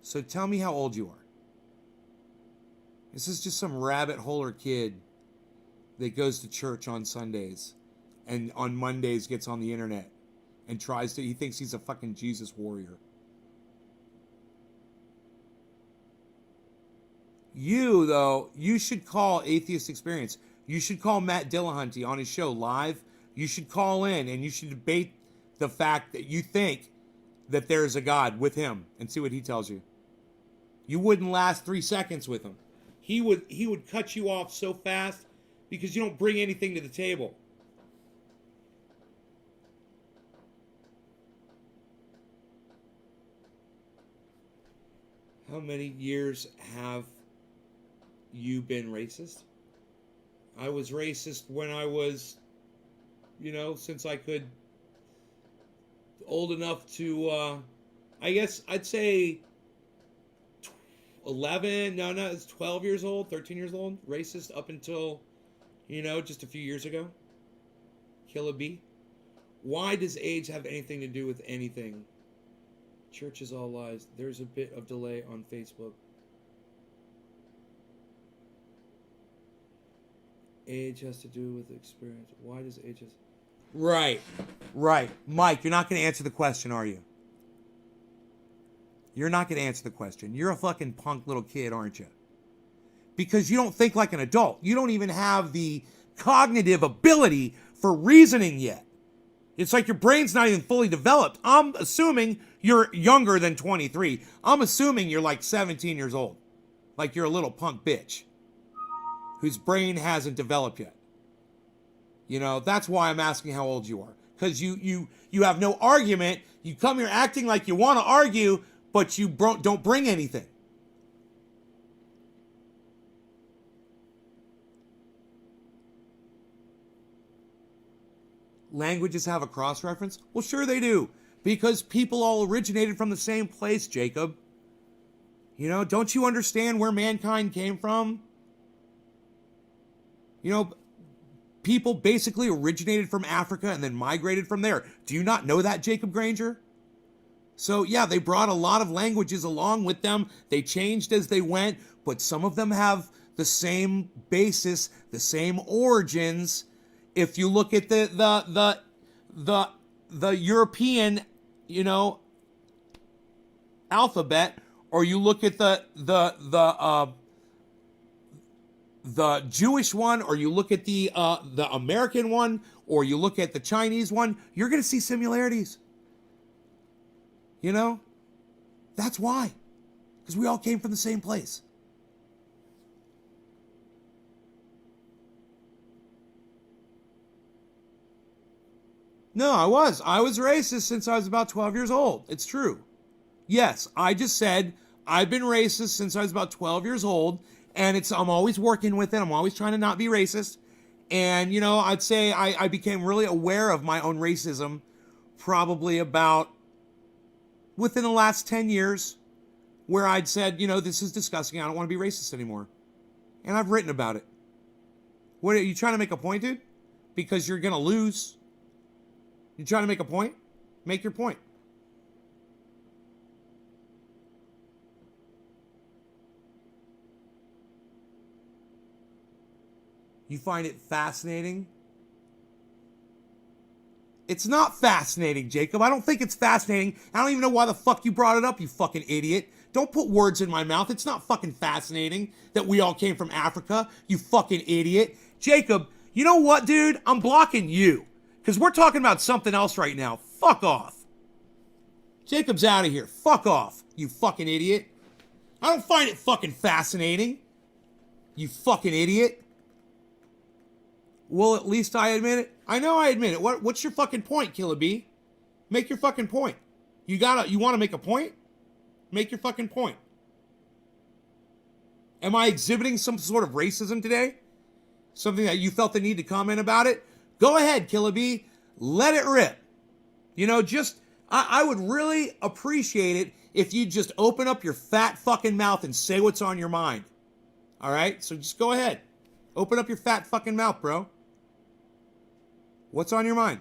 So tell me how old you are. This is just some rabbit holer kid that goes to church on Sundays and on Mondays gets on the internet and he thinks he's a fucking Jesus warrior. You, though, you should call Atheist Experience. You should call Matt Dillahunty on his show live. You should call in and you should debate the fact that you think that there is a God with him and see what he tells you. You wouldn't last 3 seconds with him. He would cut you off so fast because you don't bring anything to the table. How many years have you been racist? I was racist when I was, since I could, old enough to, I guess I'd say 11, it's 12 years old, 13 years old, racist up until, just a few years ago. Killer B. Why does age have anything to do with anything? Church is all lies. There's a bit of delay on Facebook. Age has to do with experience. Why does age has... Right. Mike, you're not going to answer the question, are you? You're not going to answer the question. You're a fucking punk little kid, aren't you? Because you don't think like an adult. You don't even have the cognitive ability for reasoning yet. It's like your brain's not even fully developed. I'm assuming you're younger than 23. I'm assuming you're like 17 years old. Like you're a little punk bitch whose brain hasn't developed yet. That's why I'm asking how old you are. Because you have no argument. You come here acting like you want to argue, but you don't bring anything. Languages have a cross-reference? Well, sure they do. Because people all originated from the same place, Jacob. Don't you understand where mankind came from? people basically originated from Africa and then migrated from there. Do you not know that, Jacob Granger? So yeah, they brought a lot of languages along with them. They changed as they went, but some of them have the same basis, the same origins. If you look at the European, alphabet, or you look at the Jewish one, or you look at the American one, or you look at the Chinese one, you're going to see similarities. That's why. Because we all came from the same place. No, I was. I was racist since I was about 12 years old. It's true. Yes, I just said I've been racist since I was about 12 years old, and I'm always working with it. I'm always trying to not be racist. And, I'd say I became really aware of my own racism probably about within the last 10 years, where I'd said, this is disgusting. I don't want to be racist anymore. And I've written about it. What are you trying to make a point, dude? Because you're going to lose. You trying to make a point? Make your point. You find it fascinating? It's not fascinating, Jacob. I don't think it's fascinating. I don't even know why the fuck you brought it up, you fucking idiot. Don't put words in my mouth. It's not fucking fascinating that we all came from Africa, you fucking idiot. Jacob, you know what, dude? I'm blocking you. Because we're talking about something else right now. Fuck off. Jacob's out of here. Fuck off, you fucking idiot. I don't find it fucking fascinating. You fucking idiot. Well, at least I admit it. I know I admit it. What's your fucking point, Killer B? Make your fucking point. You want to make a point? Make your fucking point. Am I exhibiting some sort of racism today? Something that you felt the need to comment about it? Go ahead, Killer B. Let it rip. I would really appreciate it if you just open up your fat fucking mouth and say what's on your mind. All right? So just go ahead. Open up your fat fucking mouth, bro. What's on your mind?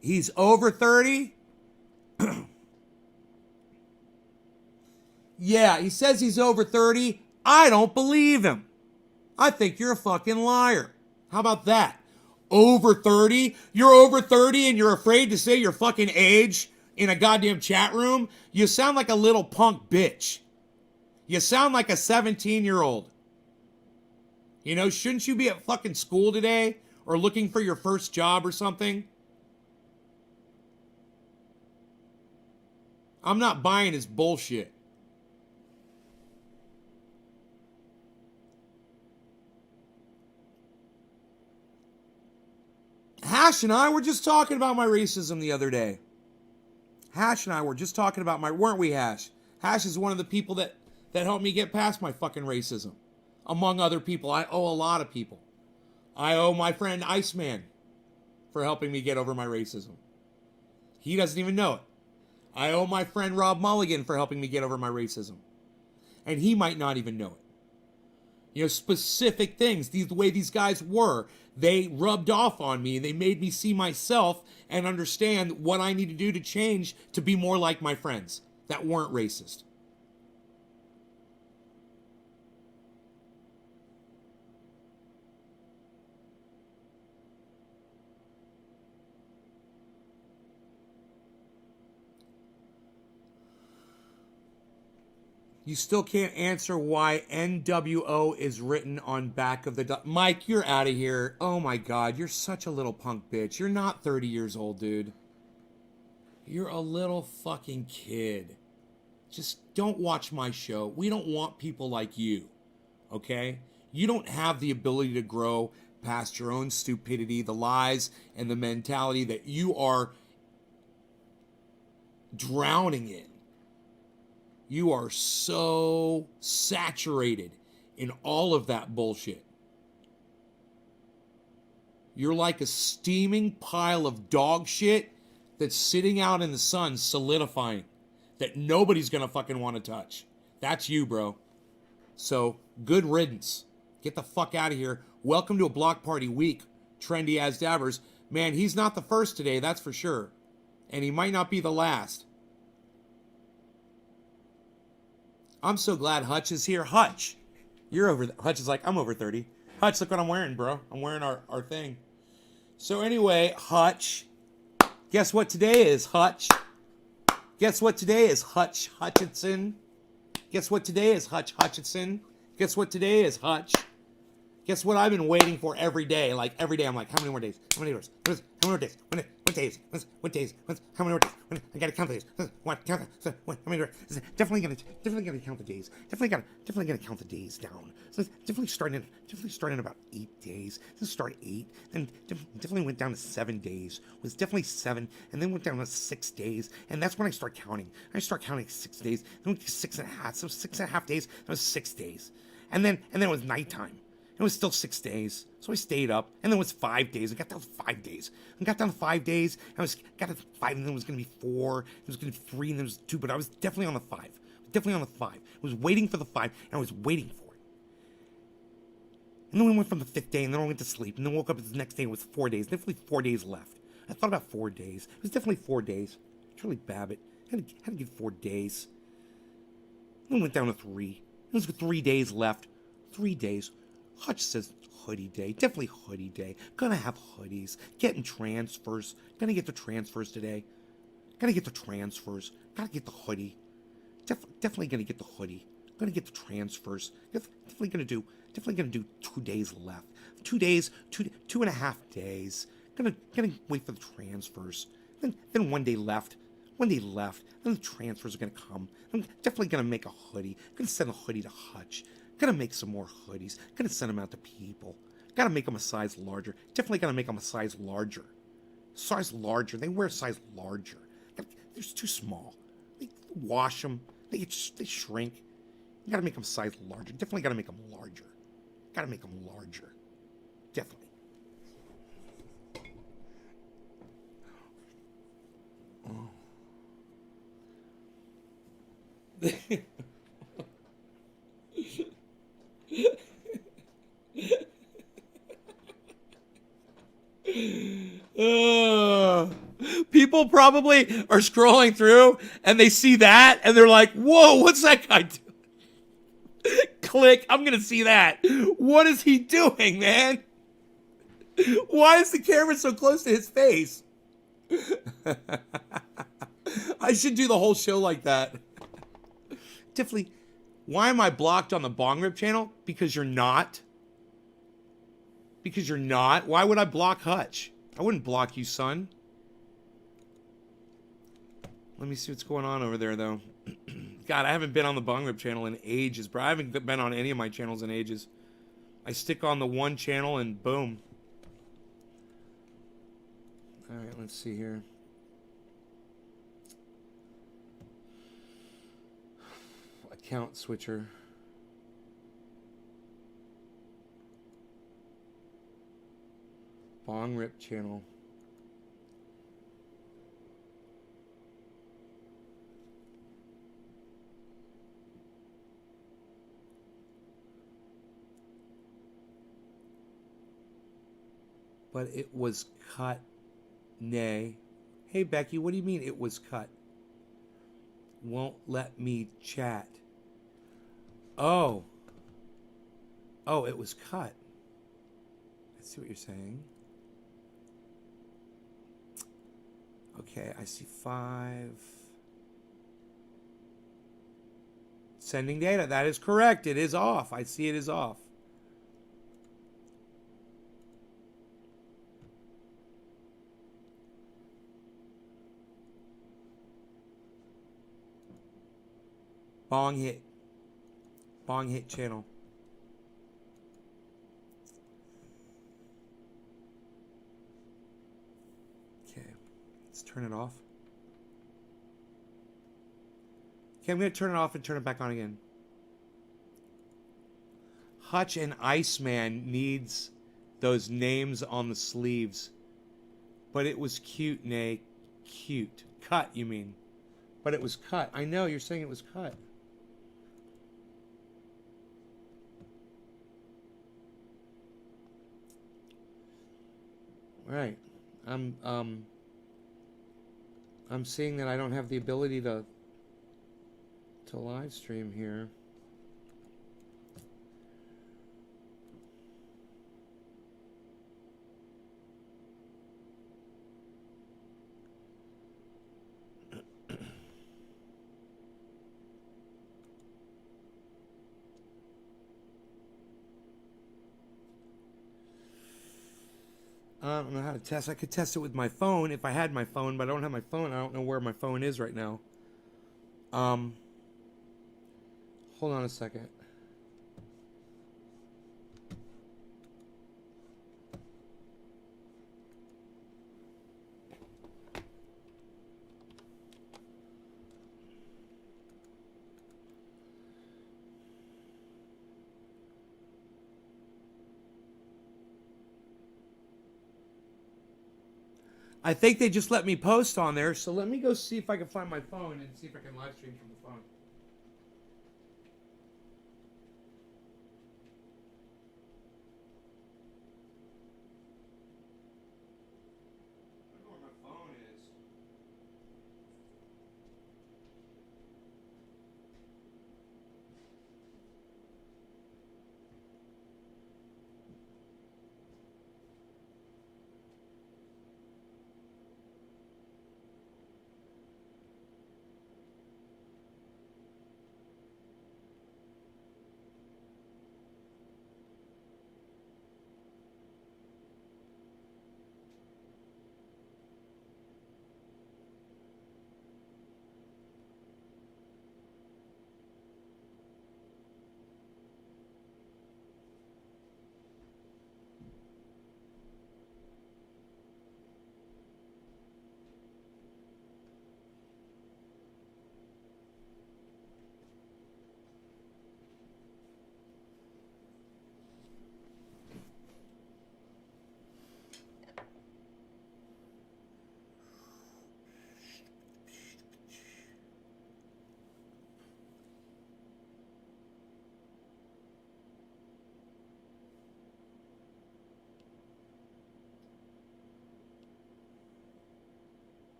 He's over 30? Yeah, he says he's over 30. I don't believe him. I think you're a fucking liar. How about that? Over 30? You're over 30 and you're afraid to say your fucking age in a goddamn chat room? You sound like a little punk bitch. You sound like a 17-year-old. Shouldn't you be at fucking school today or looking for your first job or something? I'm not buying his bullshit. Hash and I were just talking about my racism the other day. Hash and I were just talking about weren't we, Hash? Hash is one of the people that helped me get past my fucking racism. Among other people. I owe a lot of people. I owe my friend Iceman for helping me get over my racism. He doesn't even know it. I owe my friend Rob Mulligan for helping me get over my racism. And he might not even know it. Specific things, the way these guys were, they rubbed off on me and they made me see myself and understand what I need to do to change to be more like my friends that weren't racist. You still can't answer why NWO is written on back of the... Mike, you're out of here. Oh my God, you're such a little punk bitch. You're not 30 years old, dude. You're a little fucking kid. Just don't watch my show. We don't want people like you, okay? You don't have the ability to grow past your own stupidity, the lies, and the mentality that you are drowning in. You are so saturated in all of that bullshit. You're like a steaming pile of dog shit that's sitting out in the sun solidifying that nobody's gonna fucking want to touch. That's you, bro. So Good riddance. Get the fuck out of here. Welcome to a block party week, Trendy as Dabbers. Man, he's not the first today, that's for sure. And he might not be the last. I'm so glad Hutch is here. Hutch, you're over. Hutch is like, I'm over 30. Hutch, look what I'm wearing, bro. I'm wearing our thing. So anyway, Hutch, guess what today is, Hutch? Guess what today is, Hutch Hutchinson? Guess what today is, Hutch Hutchinson? Guess what today is, Hutch? Guess what I've been waiting for every day? Like every day, I'm like, how many more days? How many more days? How many more days? What days? What days? How many more days? I gotta count the days. What? Count the, how many more? Definitely gonna count the days. Definitely gonna count the days down. So definitely starting about 8 days. Let's start 8, then definitely went down to 7 days. Was definitely 7, and then went down to 6 days, and that's when I start counting. I start counting 6 days. Then went to 6.5. So 6.5 days. That was 6 days, and then it was nighttime. It was still 6 days, so I stayed up, and then it was 5 days. I got down to 5 days. I got down to 5 days. Got to 5, and then it was going to be 4. It was going to be 3, and then it was 2. But I was definitely on the 5. Definitely on the 5. I was waiting for the 5, and I was waiting for it. And then we went from the 5th day, and then I went to sleep, and then woke up the next day. It was 4 days. Definitely 4 days left. I thought about 4 days. It was definitely 4 days. Charlie Babbitt had to give 4 days. And then went down to 3. There was 3 days left. 3 days. Hutch says hoodie day. Definitely hoodie day. Gonna have hoodies. Getting transfers. Gonna get the transfers today. Gotta get the transfers. Gotta get the hoodie. Definitely gonna get the hoodie. Gonna get the transfers. Definitely gonna do 2 days left. 2 days, 2.5 days. Gonna wait for the transfers. Then 1 day left. 1 day left. Then the transfers are gonna come. I'm definitely gonna make a hoodie. Gonna send a hoodie to Hutch. Gotta make some more hoodies. Gotta send them out to people. Gotta make them a size larger. Definitely gotta make them a size larger. Size larger. They wear a size larger. They're just too small. They wash them. They shrink. You gotta make them size larger. Definitely gotta make them larger. Gotta make them larger. Definitely. People probably are scrolling through and they see that and they're like, whoa, what's that guy doing? Click, I'm gonna see that. What is he doing, man? Why is the camera so close to his face? I should do the whole show like that. Definitely. Why am I blocked on the Bong Rip channel? Because you're not. Because you're not. Why would I block Hutch? I wouldn't block you, son. Let me see what's going on over there, though. God, I haven't been on the Bong Rip channel in ages, bro. I haven't been on any of my channels in ages. I stick on the one channel and boom. All right, let's see here. Account switcher. Bong Rip channel. But it was cut. Nay. Hey, Becky, what do you mean it was cut? Won't let me chat. Oh. Oh, it was cut. I see what you're saying. Okay, I see 5. Sending data. That is correct. It is off. I see it is off. Bong hit. Bong hit channel. Okay. Let's turn it off. Okay, I'm going to turn it off and turn it back on again. Hutch and Iceman needs those names on the sleeves. But it was cute, Nay. Cute. Cut, you mean. But it was cut. I know, you're saying it was cut. Right. I'm I'm seeing that I don't have the ability to live stream here. I don't know how to test. I could test it with my phone if I had my phone, but I don't have my phone. I don't know where my phone is right now. Hold on a second. I think they just let me post on there, so let me go see if I can find my phone and see if I can live stream from the phone. I don't know where my phone is.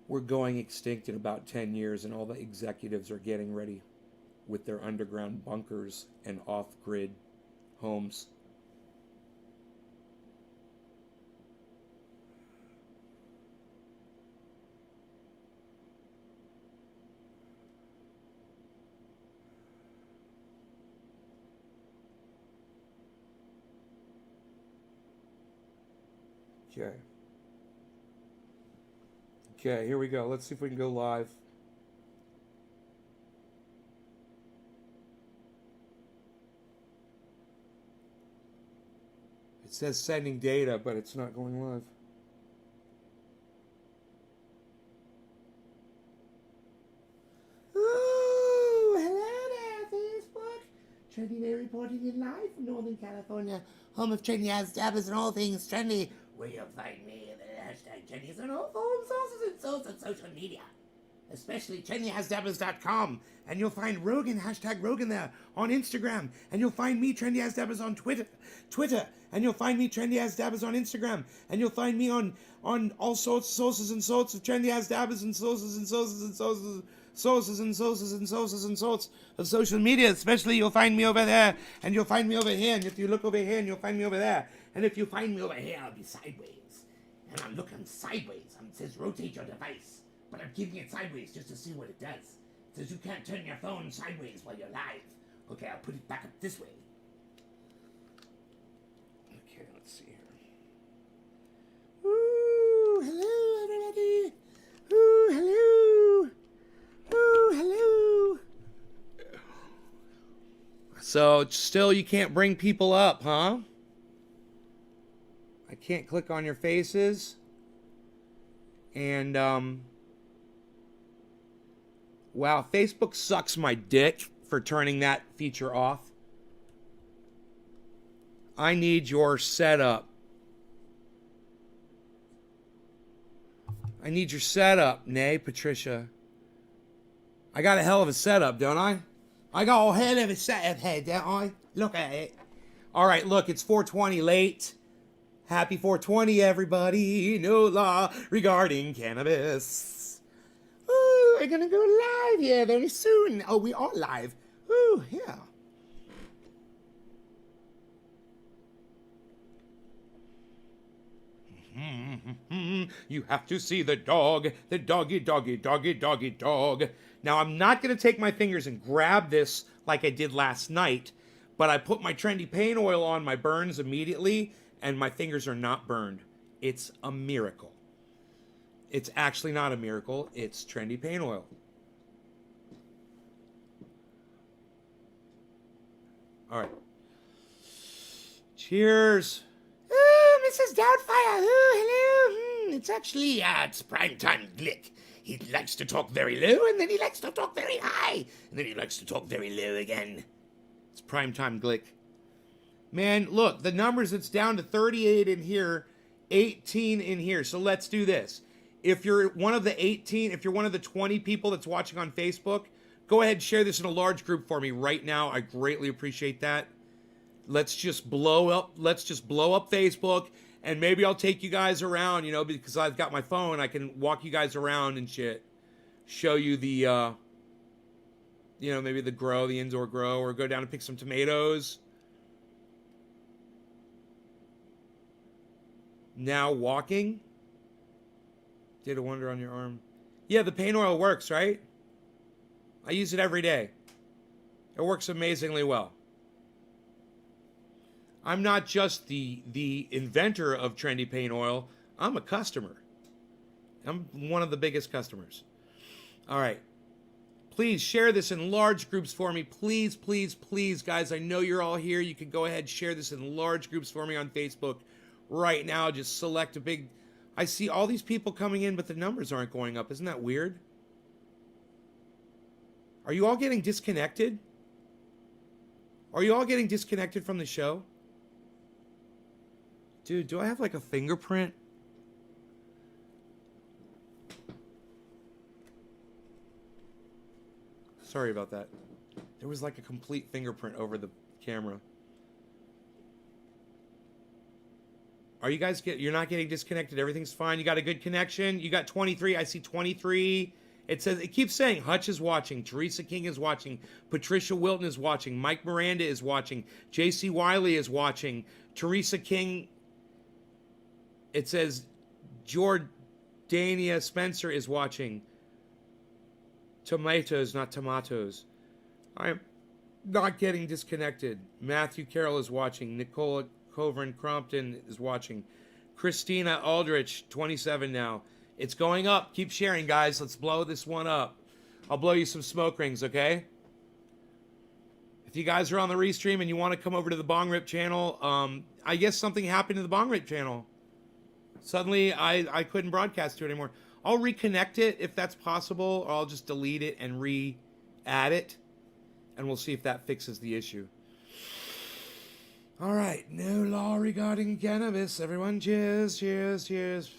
We're going extinct in about 10 years, and all the executives are getting ready with their underground bunkers and off-grid homes. Okay. Okay, here we go. Let's see if we can go live. It says sending data, but it's not going live. Ooh, hello there, Facebook. Trendy Day reporting in live from Northern California, home of trendy dabbers and all things trendy. Where you'll find me at the hashtag trendies on all forms, sources, and sources of social media. Especially trendyasdabbers.com, and you'll find Rogan, hashtag Rogan there on Instagram, and you'll find me, Trendy As Dabbers, on Twitter, and you'll find me, Trendy As Dabbers, on Instagram, and you'll find me on all sorts of sources and sorts of Trendy As Dabbers and sources and sources and sources of social media. Especially you'll find me over there, and you'll find me over here, and if you look over here, and you'll find me over there, and if you find me over here, I'll be sideways, and I'm looking sideways. It says rotate your device. But I'm keeping it sideways just to see what it does. It says you can't turn your phone sideways while you're live. Okay, I'll put it back up this way. Okay, let's see here. Ooh, hello, everybody. Ooh, hello. Ooh, hello. So, still you can't bring people up, huh? I can't click on your faces. And, wow, Facebook sucks my dick for turning that feature off. I need your setup. I need your setup, nay, Patricia. I got a hell of a setup, don't I? I got a hell of a setup here, don't I? Look at it. All right, look, it's 420 late. Happy 420, everybody. No law regarding cannabis. Ooh, we're gonna go live here very soon. Oh, we are live. Ooh, yeah. You have to see the dog, the doggy, doggy, doggy, doggy, dog. Now, I'm not going to take my fingers and grab this like I did last night, but I put my trendy pain oil on my burns immediately, and my fingers are not burned. It's a miracle. It's actually not a miracle. It's trendy pain oil. All right. Cheers. Oh, Mrs. Doubtfire. Oh, hello. It's actually, it's primetime Glick. He likes to talk very low, and then he likes to talk very high, and then he likes to talk very low again. It's primetime Glick. Man, look, the numbers, it's down to 38 in here, 18 in here. So let's do this. If you're one of the 18, if you're one of the 20 people that's watching on Facebook, go ahead and share this in a large group for me right now. I greatly appreciate that. Let's just blow up Facebook, and maybe I'll take you guys around, because I've got my phone. I can walk you guys around and shit. Show you the, maybe the indoor grow, or go down and pick some tomatoes. Now walking. Did a wonder on your arm. Yeah, the pain oil works, right? I use it every day. It works amazingly well. I'm not just the inventor of trendy pain oil. I'm a customer. I'm one of the biggest customers. All right. Please share this in large groups for me. Please, please, please, guys. I know you're all here. You can go ahead and share this in large groups for me on Facebook right now. Just select a big... I see all these people coming in, but the numbers aren't going up. Isn't that weird? Are you all getting disconnected? Are you all getting disconnected from the show? Dude, do I have like a fingerprint? Sorry about that. There was like a complete fingerprint over the camera. Are you guys you're not getting disconnected? Everything's fine. You got a good connection? You got 23. I see 23. It keeps saying Hutch is watching, Teresa King is watching, Patricia Wilton is watching, Mike Miranda is watching, JC Wiley is watching, Teresa King. It says Jordania Spencer is watching. Tomatoes, not tomatoes. I'm not getting disconnected. Matthew Carroll is watching. Nicola Coverin Crompton is watching. Christina Aldrich, 27 now. It's going up. Keep sharing, guys. Let's blow this one up. I'll blow you some smoke rings, okay? If you guys are on the restream and you want to come over to the Bong Rip channel, I guess something happened to the Bong Rip channel. Suddenly, I couldn't broadcast to it anymore. I'll reconnect it if that's possible, or I'll just delete it and re-add it, and we'll see if that fixes the issue. All right, no law regarding cannabis. Everyone, cheers, cheers, cheers.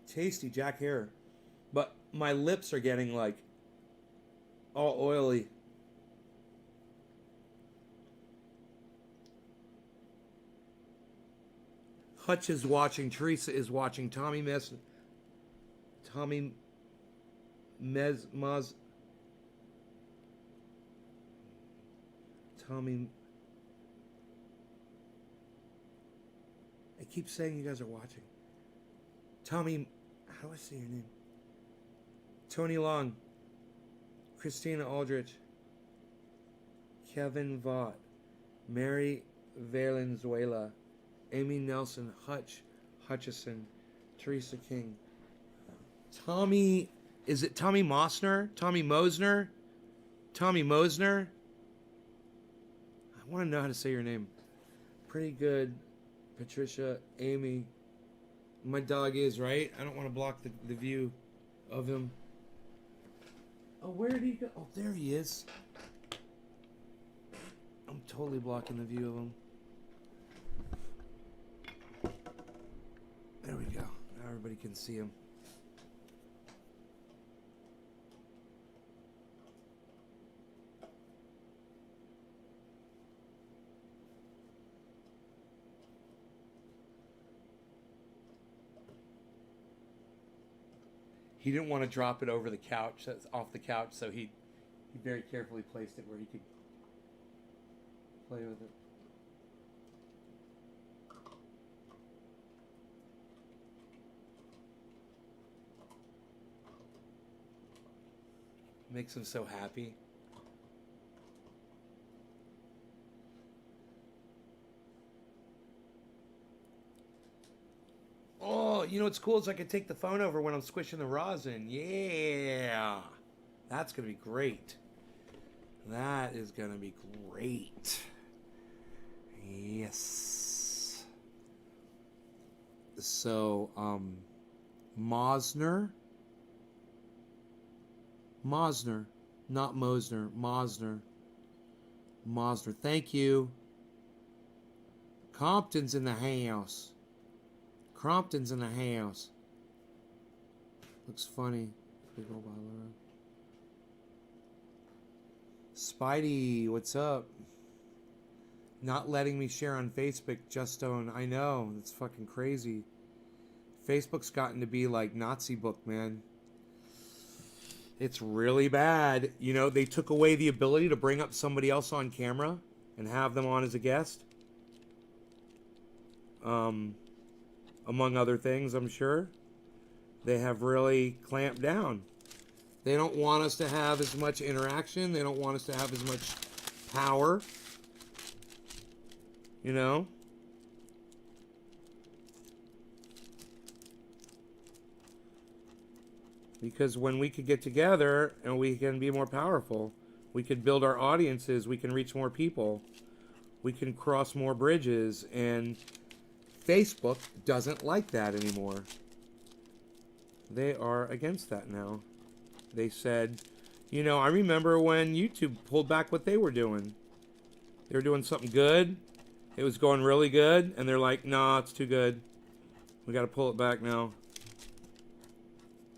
Tasty Jack Hare. But my lips are getting like all oily. Hutch is watching. Teresa is watching. Tommy Tommy. I keep saying you guys are watching. Tommy, how do I say your name? Tony Long, Christina Aldrich, Kevin Vaught, Mary Valenzuela, Amy Nelson, Hutchison, Teresa King, Tommy, is it Tommy Mosner? Tommy Mosner? Tommy Mosner? I want to know how to say your name. Pretty good. Patricia, Amy. My dog is, right? I don't want to block the view of him. Oh, where did he go? Oh, there he is. I'm totally blocking the view of him. There we go. Now everybody can see him. He didn't want to drop it over the couch, that's off the couch, so he very carefully placed it where he could play with it. Makes him so happy. Oh, you know what's cool is I can take the phone over when I'm squishing the rosin. Yeah. That's going to be great. That is going to be great. Yes. So, Mosner, not Mosner, Mosner. Thank you. Compton's in the house. Crompton's in the house. Looks funny. Big old bottle. Spidey, what's up? Not letting me share on Facebook, Just Don't. I know. It's fucking crazy. Facebook's gotten to be like Nazi book, man. It's really bad. You know, they took away the ability to bring up somebody else on camera and have them on as a guest. Among other things, I'm sure. They have really clamped down. They don't want us to have as much interaction. They don't want us to have as much power. You know? Because when we could get together and we can be more powerful, we could build our audiences, we can reach more people, we can cross more bridges, and Facebook doesn't like that anymore. They are against that now. They said, you know, I remember when YouTube pulled back what they were doing. They were doing something good. It was going really good. And they're like, nah, it's too good. We got to pull it back now.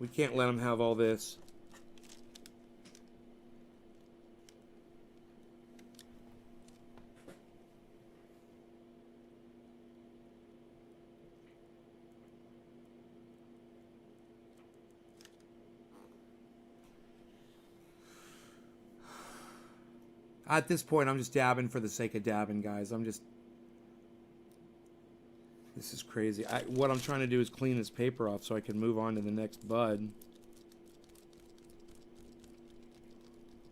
We can't let them have all this. At this point, I'm just dabbing for the sake of dabbing, guys. This is crazy. What I'm trying to do is clean this paper off so I can move on to the next bud.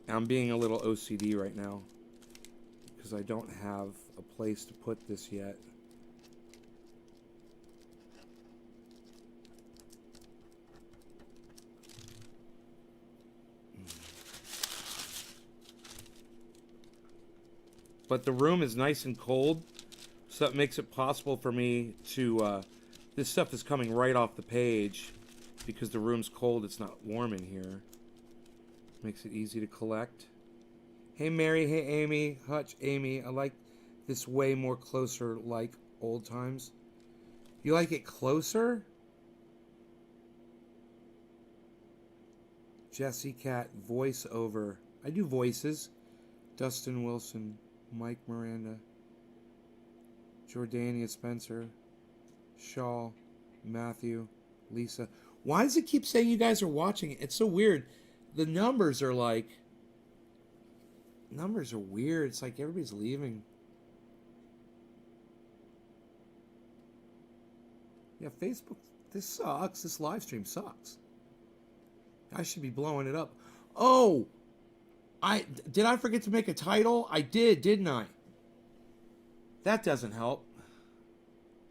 I'm being a little OCD right now because I don't have a place to put this yet. But the room is nice and cold, so that makes it possible for me to, this stuff is coming right off the page because the room's cold, it's not warm in here. Makes it easy to collect. Hey Mary, hey Amy, Hutch, Amy, I like this way more closer like old times. You like it closer? Jesse Cat, voiceover. I do voices. Dustin Wilson. Mike Miranda, Jordania Spencer, Shaw, Matthew, Lisa. Why does it keep saying you guys are watching it? It's so weird. The numbers are weird. It's like everybody's leaving. Yeah, Facebook, this sucks. This live stream sucks. I should be blowing it up. Oh, did I forget to make a title? I did, didn't I? That doesn't help.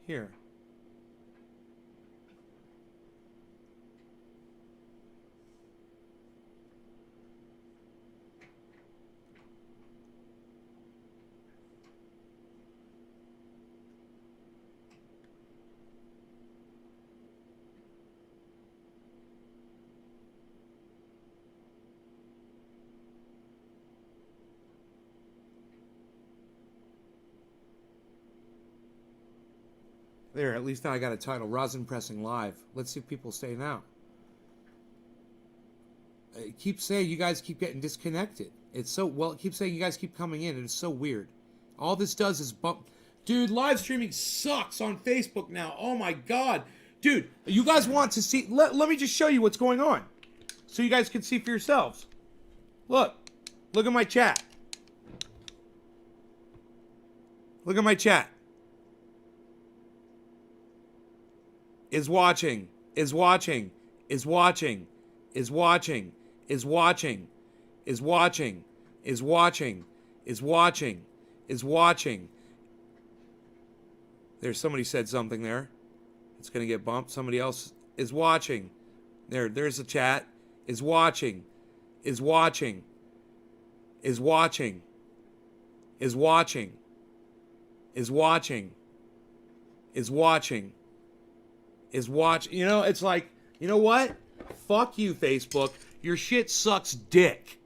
Here. There, at least now I got a title. Rosin Pressing Live. Let's see if people stay now. It keeps saying you guys keep getting disconnected. It's so, well, it keeps saying you guys keep coming in. It's so weird. All this does is bump. Dude, live streaming sucks on Facebook now. Oh my God. Dude, you guys want to see, let me just show you what's going on. So you guys can see for yourselves. Look at my chat. Look at my chat. Is watching, is watching, is watching, is watching, is watching, is watching, is watching, is watching, is watching. There's somebody said something there. It's gonna get bumped. Somebody else is watching. There's a chat. Is watching, is watching, is watching, is watching, is watching, is watching. Is watch, you know, it's like, you know what? Fuck you, Facebook. Your shit sucks dick.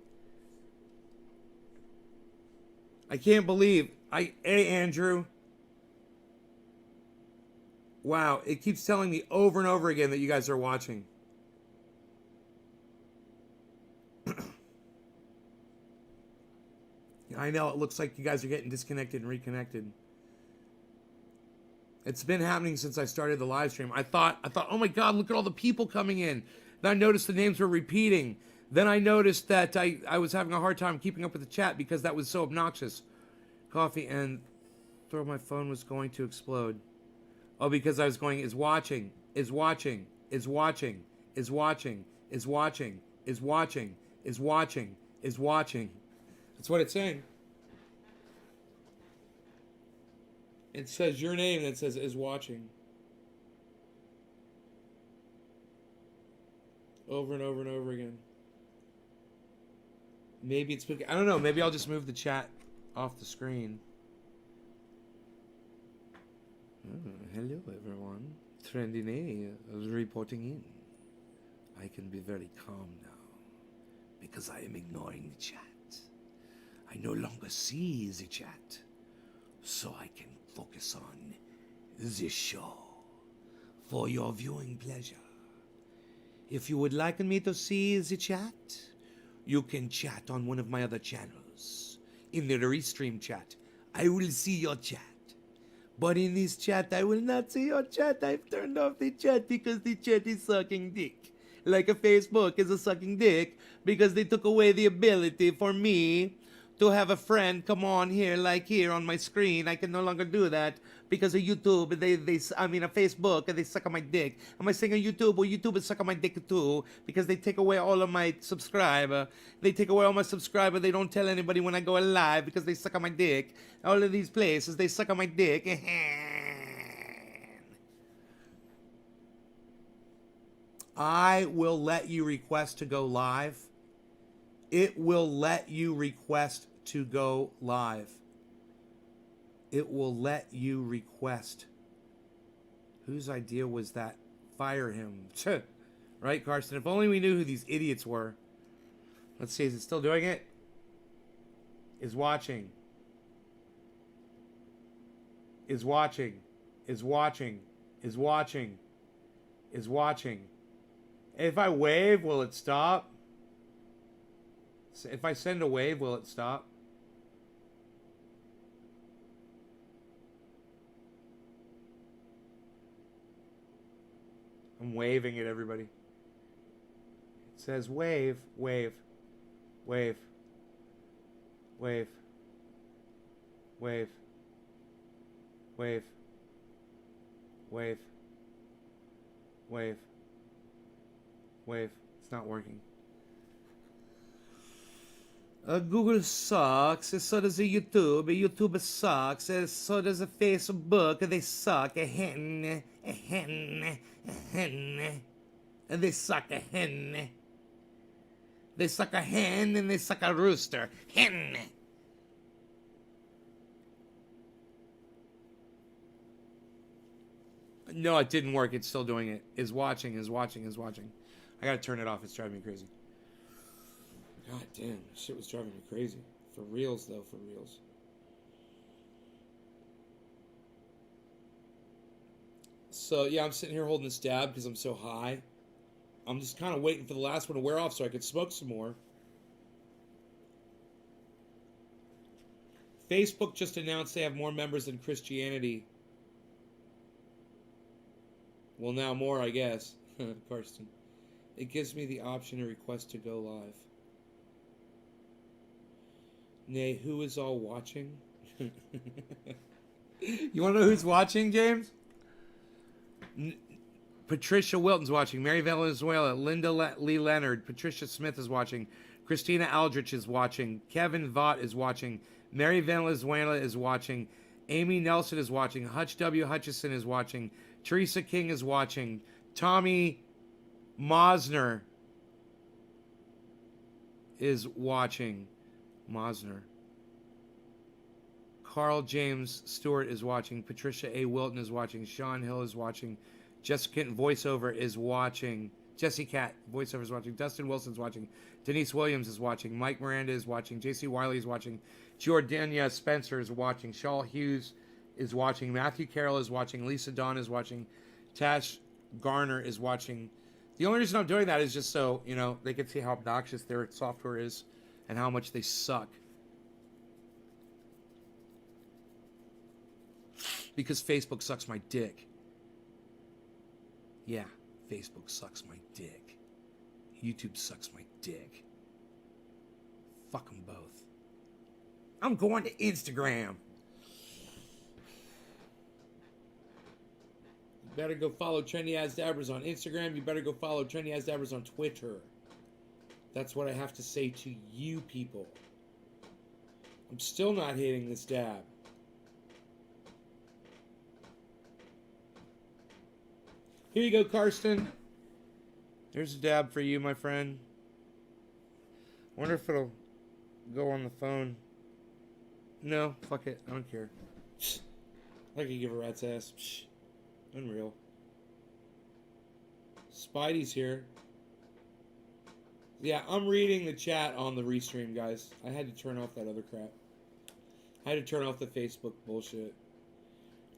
I can't believe, hey, Andrew. Wow, it keeps telling me over and over again that you guys are watching. I know, it looks like you guys are getting disconnected and reconnected. It's been happening since I started the live stream. I thought, oh my God, look at all the people coming in. Then I noticed the names were repeating. Then I noticed that I was having a hard time keeping up with the chat because that was so obnoxious. Coffee and throw my phone was going to explode. Oh, because I was going, is watching, is watching, is watching, is watching, is watching, is watching, is watching, is watching. That's what it's saying. It says your name and it says is watching. Over and over and over again. Maybe it's, I don't know, maybe I'll just move the chat off the screen. Oh, hello everyone. Trendy Nay is reporting in. I can be very calm now because I am ignoring the chat. I no longer see the chat, so I can focus on this show for your viewing pleasure. If you would like me to see the chat, you can chat on one of my other channels. In the restream chat, I will see your chat. But in this chat, I will not see your chat. I've turned off the chat because the chat is sucking dick. Like a Facebook is a sucking dick because they took away the ability for me to have a friend come on here, like here on my screen. I can no longer do that because of YouTube. A Facebook, and they suck on my dick. Am I saying on YouTube? Well, YouTube is sucking my dick too because they take away all of my subscriber. They take away all my subscriber. They don't tell anybody when I go live because they suck on my dick. All of these places, they suck on my dick. I will let you request to go live. It will let you request to go live. It will let you request. Whose idea was that? Fire him. Right, Carson? If only we knew who these idiots were. Let's see, is it still doing it? Is watching. Is watching. Is watching. Is watching. Is watching. If I wave, will it stop? If I send a wave, will it stop? I'm waving at everybody. It says wave, wave, wave, wave, wave, wave, wave, wave, wave. It's not working. Google sucks, so does YouTube. YouTube sucks, so does Facebook. They suck. A hen, a hen, a hen. And they suck a hen. They suck a hen and they suck a rooster. Hen. No, it didn't work. It's still doing it. Is watching, is watching, is watching. I gotta turn it off. It's driving me crazy. God damn, this shit was driving me crazy. For reals, though, for reals. So, yeah, I'm sitting here holding this dab because I'm so high. I'm just kind of waiting for the last one to wear off so I could smoke some more. Facebook just announced they have more members than Christianity. Well, now more, I guess. Karsten. It gives me the option to request to go live. Nay, who is all watching? You want to know who's watching, James? Patricia Wilton's watching. Mary Valenzuela. Linda Lee Leonard. Patricia Smith is watching. Christina Aldrich is watching. Kevin Vaught is watching. Mary Valenzuela is watching. Amy Nelson is watching. Hutch W. Hutchison is watching. Teresa King is watching. Tommy Mosner is watching. Mosner. Carl James Stewart is watching. Patricia A. Wilton is watching. Sean Hill is watching. Jessica voiceover is watching. Jessie Cat voiceover is watching. Dustin Wilson's watching. Denise Williams is watching. Mike Miranda is watching. J.C. Wiley is watching. Jordania Spencer is watching. Shaw Hughes is watching. Matthew Carroll is watching. Lisa Dawn is watching. Tash Garner is watching. The only reason I'm doing that is just so, you know, they can see how obnoxious their software is and how much they suck. Because Facebook sucks my dick. Yeah, Facebook sucks my dick. YouTube sucks my dick. Fuck them both. I'm going to Instagram. You better go follow Trendy As Dabbers on Instagram. You better go follow Trendy As Dabbers on Twitter. That's what I have to say to you people. I'm still not hitting this dab. Here you go, Karsten. There's a dab for you, my friend. Wonder if it'll go on the phone. No, fuck it. I don't care. I could give a rat's ass. Unreal. Spidey's here. Yeah, I'm reading the chat on the restream, guys. I had to turn off that other crap. I had to turn off the Facebook bullshit.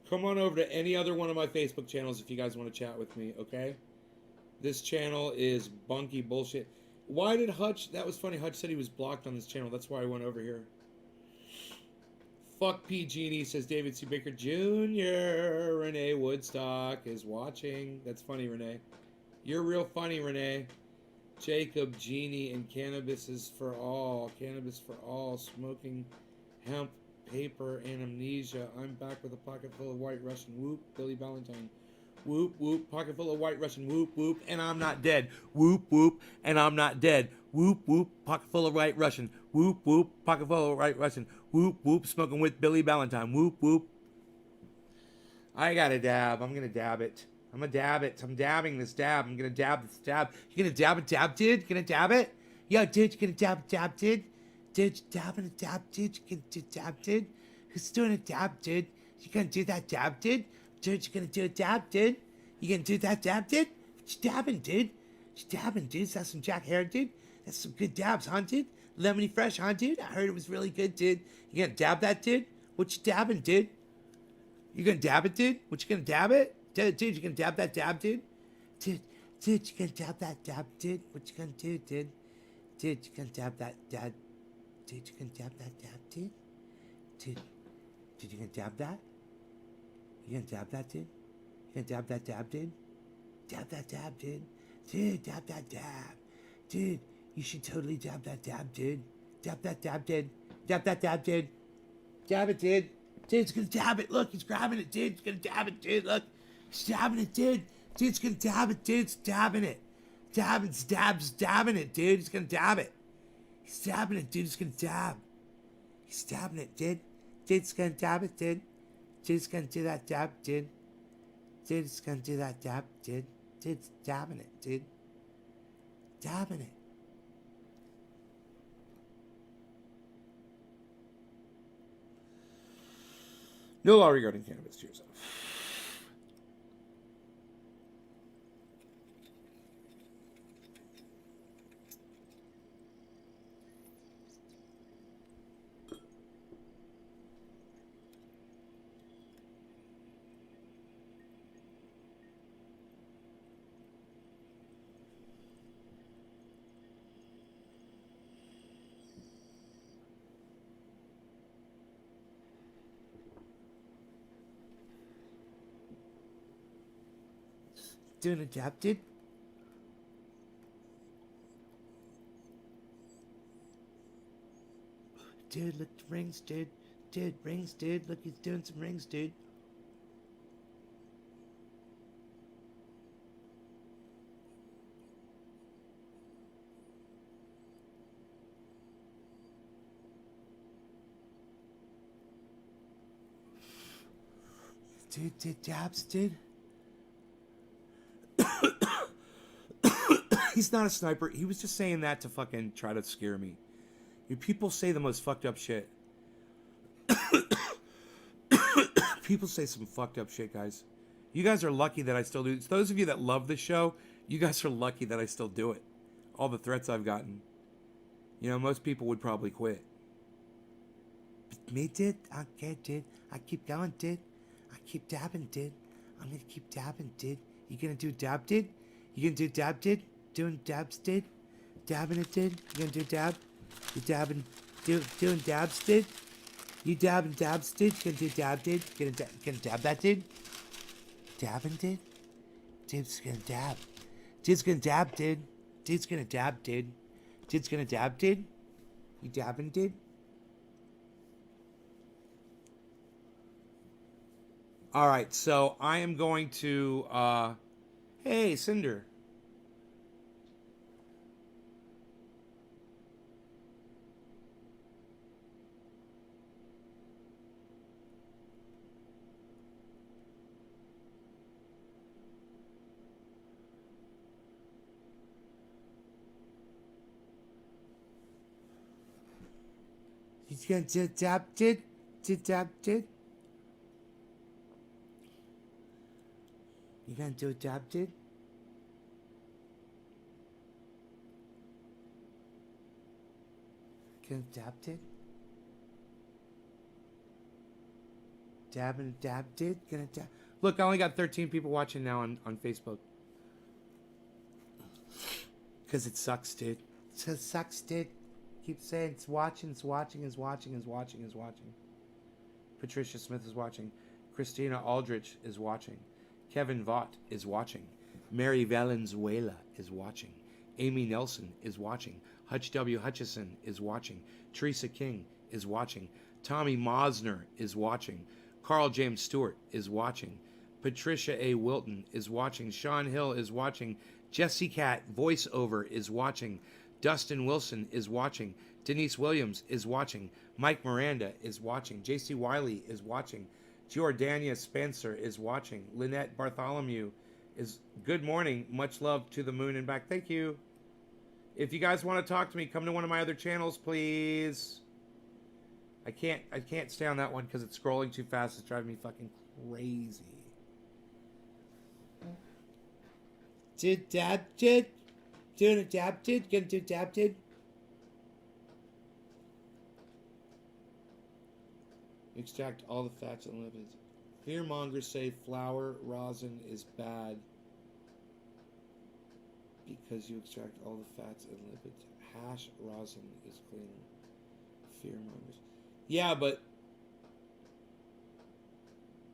Come on over to any other one of my Facebook channels if you guys want to chat with me, okay? This channel is bunky bullshit. Why did Hutch... That was funny. Hutch said he was blocked on this channel. That's why I went over here. Fuck P. Genie, says David C. Baker Jr. Renee Woodstock is watching. That's funny, Renee. You're real funny, Renee. Jacob, Genie, and Cannabis is for all. Cannabis for all. Smoking hemp. Paper and amnesia. I'm back with a pocket full of White Russian. Whoop. Billy Valentine. Whoop, whoop. Pocket full of White Russian. Whoop, whoop. And I'm not dead. Whoop, whoop. And I'm not dead. Whoop, whoop. Pocket full of White Russian. Whoop, whoop. Pocket full of White Russian. Whoop, whoop. Smoking with Billy Valentine. Whoop, whoop. I got a dab. I'm going to dab it. I'm going to dab it. I'm dabbing this dab. I'm going to dab this dab. You going to dab it, dab, dude? You going to dab it? Yo, dude, you going to dab it, dab, dude? Dude, you dabbing a dab, dude? You gonna do dab, dude? Who's doing a dab, dude? You gonna do that dab, dude? Dude, you gonna do a dab, dude? You gonna do that dab, dude? What you dabbing, dude? What you dabbing, dude? Is that some Jack Hair, dude? That's some good dabs, huh, dude? Lemony Fresh, huh, dude? I heard it was really good, dude. You gonna dab that, dude? What you dabbing, dude? You gonna dab it, dude? What you gonna dab it? Dude, you gonna dab that dab, dude? Dude, you gonna dab that dab, dude? What you gonna do, dude? Dude, you gonna dab that dab? Dude, you gonna dab that dab, dude? Dude, you gonna dab that? You gonna dab that, dude? You gonna dab that dab, dude? Dab that dab, dude. Dude, dab that dab. Dude, you should totally dab that dab, dude. Dab that dab, dude. Dab that dab, dude. Dab it, dude. Dude's gonna dab it. Look, he's grabbing it, dude. He's gonna dab it, dude. Look. He's dabbing it, dude. Dude's gonna dab it, dude. He's dabbing it. Dabbing it, dude. He's gonna dab it. He's dabbing it, dude. He's gonna dab. He's dabbing it, dude. Dude's gonna dab it, dude. Dude's gonna do that dab, dude. Dude's gonna do that dab, dude. Dude's dabbing it, dude. Dabbing it. No law regarding cannabis to yourself. Doing a dab, dude. Dude, look, rings, dude. Dude, rings, dude. Look, he's doing some rings, dude. Dude, dabs, dude. He's not a sniper. He was just saying that to fucking try to scare me. People say the most fucked up shit. People say some fucked up shit, guys. You guys are lucky that I still do. It's those of you that love the show, you guys are lucky that I still do it. All the threats I've gotten. You know, most people would probably quit. But me, dude? Okay, dude. I keep going, dude. I keep dabbing, dude. I'm gonna keep dabbing, dude. You gonna do dab, dude? You gonna do dab, dude? Doing dabs, dude? Dabbing it, dude? You gonna do dab? You dabbing, doing dabs, dude? You dabbing dabs, dude? You gonna do dab, dude? You gonna dab that, dude? Dabbing, dude? Dude's gonna dab. Dude's gonna dab, dude. Dude's gonna dab, dude. Dude's gonna dab, dude. You dabbing, dude? All right, so I am going to, hey, Cinder. You gonna do dab, dude? Do dab, dude? You gonna do a dab, dude? Gonna dab, dude? Dabbing a dab, dude? Gonna dab? Look, I only got 13 people watching now on Facebook. Because it sucks, dude. It sucks, dude. Keep saying it's watching, it's watching, it's watching, it's watching, it's watching. Patricia Smith is watching. Christina Aldrich is watching. Kevin Vaught is watching. Mary Valenzuela is watching. Amy Nelson is watching. Hutch W. Hutchison is watching. Teresa King is watching. Tommy Mosner is watching. Carl James Stewart is watching. Patricia A. Wilton is watching. Sean Hill is watching. Jesse Cat voiceover is watching. Dustin Wilson is watching. Denise Williams is watching. Mike Miranda is watching. J.C. Wiley is watching. Jordania Spencer is watching. Lynette Bartholomew is good morning. Much love to the moon and back. Thank you. If you guys want to talk to me, come to one of my other channels, please. I can't stay on that one because it's scrolling too fast. It's driving me fucking crazy. Dude, dab, dude? Doing a dab, dude? Gonna do dab, dude? Extract all the fats and lipids. Fearmongers say flour rosin is bad because you extract all the fats and lipids. Hash rosin is cleaner. Fearmongers. Yeah, but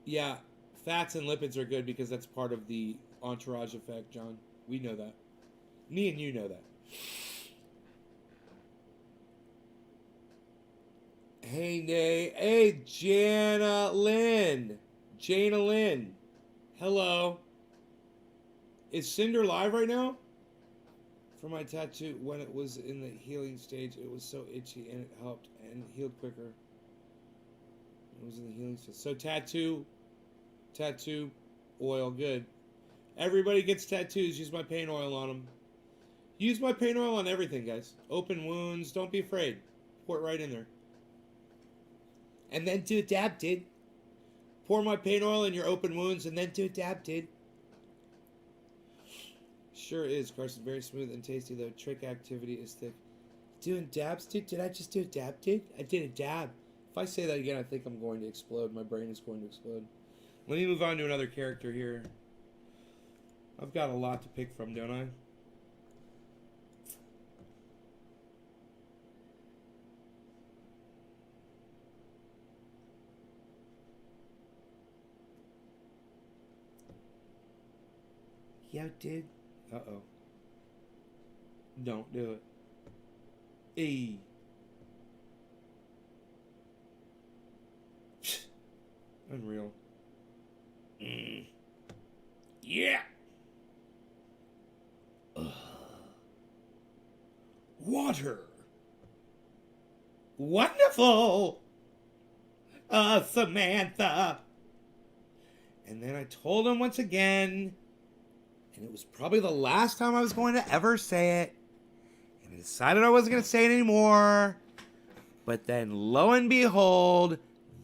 yeah, fats and lipids are good because that's part of the entourage effect, John. We know that. Me and you know that. Hey, Nay. Hey, Jana Lynn. Hello. Is Cinder live right now? For my tattoo, when it was in the healing stage, it was so itchy and it helped and healed quicker. It was in the healing stage. So tattoo oil, good. Everybody gets tattoos. Use my pain oil on them. Use my pain oil on everything, guys. Open wounds. Don't be afraid. Pour it right in there. And then do a dab, dude. Pour my pain oil in your open wounds and then do a dab, dude. Sure is, Carson. Very smooth and tasty, though. Trick activity is thick. Doing dabs, dude? Did I just do a dab, dude? I did a dab. If I say that again, I think I'm going to explode. My brain is going to explode. Let me move on to another character here. I've got a lot to pick from, don't I? Yo, dude. Uh-oh. Don't do it. E. Unreal. Yeah. Water. Wonderful. Samantha. And then I told him once again, and it was probably the last time I was going to ever say it, and I decided I wasn't going to say it anymore. But then, lo and behold,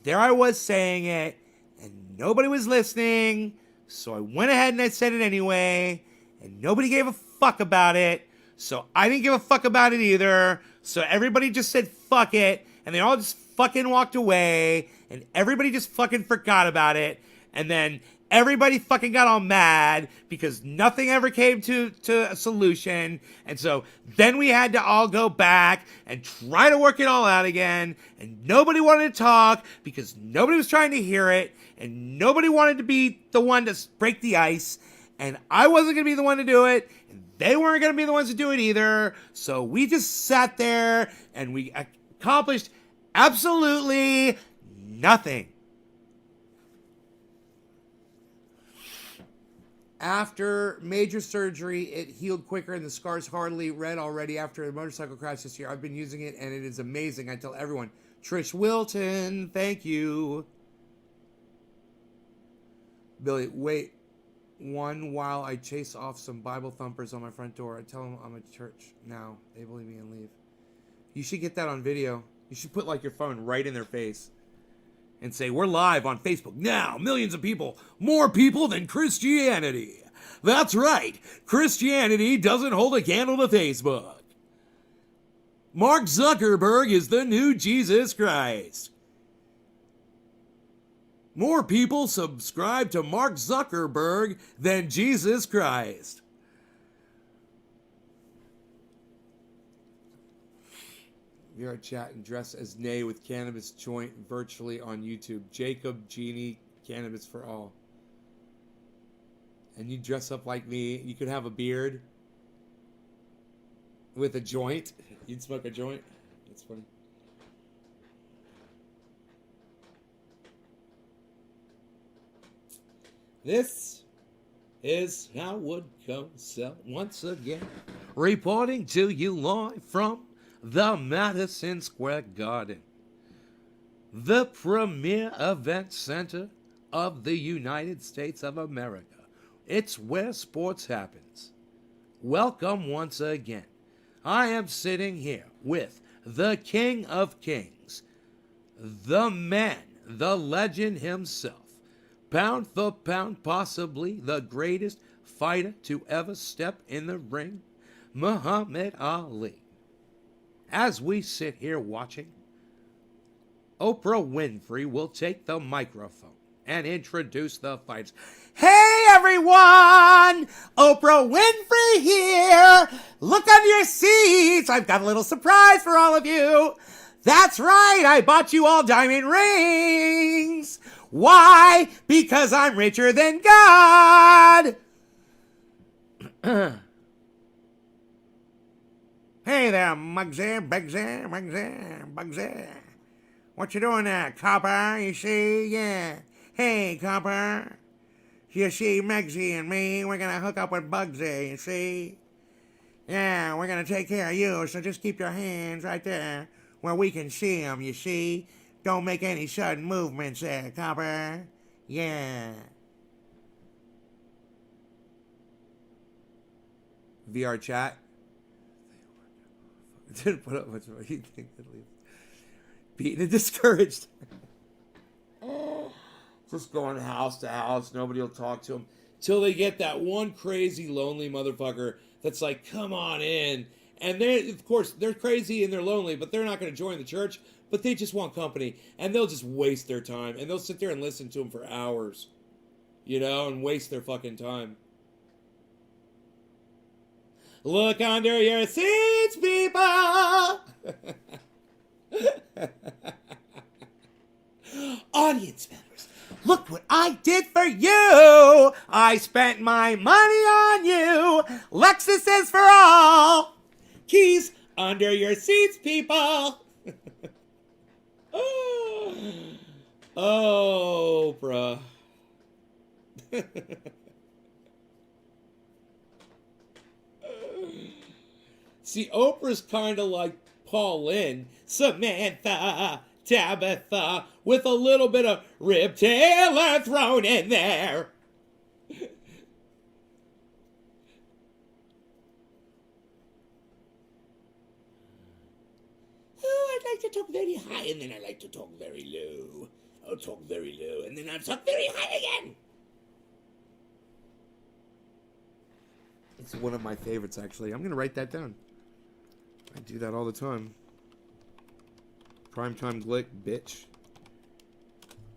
there I was saying it, and nobody was listening, so I went ahead and I said it anyway, and nobody gave a fuck about it, so I didn't give a fuck about it either, so everybody just said fuck it, and they all just fucking walked away, and everybody just fucking forgot about it, and then everybody fucking got all mad because nothing ever came to a solution. And so then we had to all go back and try to work it all out again. And nobody wanted to talk because nobody was trying to hear it. And nobody wanted to be the one to break the ice. And I wasn't going to be the one to do it. And they weren't going to be the ones to do it either. So we just sat there and we accomplished absolutely nothing. After major surgery, it healed quicker and the scars hardly red already after a motorcycle crash this year. I've been using it and it is amazing. I tell everyone. Trish Wilton, thank you. Billy, wait one while I chase off some Bible thumpers on my front door. I tell them I'm at church now. They believe me and leave. You should get that on video. You should put like your phone right in their face and say, we're live on Facebook now. Millions of people. More people than Christianity. That's right. Christianity doesn't hold a candle to Facebook. Mark Zuckerberg is the new Jesus Christ. More people subscribe to Mark Zuckerberg than Jesus Christ. We are chatting, dressed as Nay with cannabis joint virtually on YouTube. Jacob Genie, Cannabis for All. And you dress up like me. You could have a beard with a joint. You'd smoke a joint. That's funny. This is how wood comes out once again. Reporting to you live from the Madison Square Garden, the premier event center of the United States of America. It's where sports happens. Welcome once again. I am sitting here with the King of Kings, the man, the legend himself, pound for pound, possibly the greatest fighter to ever step in the ring, Muhammad Ali. As we sit here watching, Oprah Winfrey will take the microphone and introduce the fighters. Hey everyone! Oprah Winfrey here! Look under your seats! I've got a little surprise for all of you! That's right, I bought you all diamond rings! Why? Because I'm richer than God! Hey there, Bugsy. What you doing there, copper? You see? Yeah. Hey, copper. You see, Megsy and me, we're gonna hook up with Bugsy, you see? Yeah, we're gonna take care of you, so just keep your hands right there where we can see them, you see? Don't make any sudden movements there, copper. Yeah. VR chat. Didn't put up much more. You think at least. Beaten and discouraged. Just going house to house. Nobody will talk to them. Till they get that one crazy, lonely motherfucker that's like, come on in. And they, of course, they're crazy and they're lonely, but they're not going to join the church. But they just want company. And they'll just waste their time. And they'll sit there and listen to them for hours. You know, and waste their fucking time. Look under your seats, people! Audience members, look what I did for you! I spent my money on you! Lexus is for all! Keys under your seats, people! Oh, bruh. See, Oprah's kind of like Pauline, Samantha, Tabitha, with a little bit of Rip Taylor thrown in there. Oh, I'd like to talk very high, and then I like to talk very low. I'll talk very low, and then I'll talk very high again. It's one of my favorites, actually. I'm going to write that down. I do that all the time. Primetime Glick, bitch.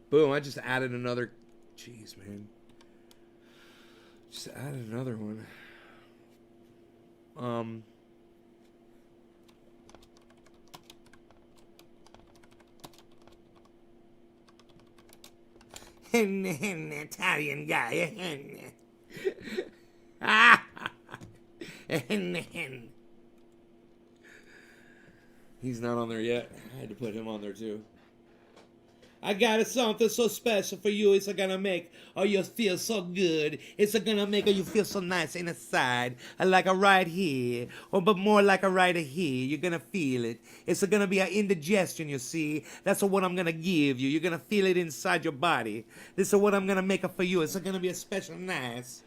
Boom, I just added another... Jeez, man. Just added another one. An Italian guy. He's not on there yet. I had to put him on there too. I got something so special for you. It's gonna make you feel so good. It's gonna make you feel so nice inside. Like a right here, but more like a right here. You're gonna feel it. It's gonna be an indigestion, you see. That's what I'm gonna give you. You're gonna feel it inside your body. This is what I'm gonna make for you. It's gonna be a special nice.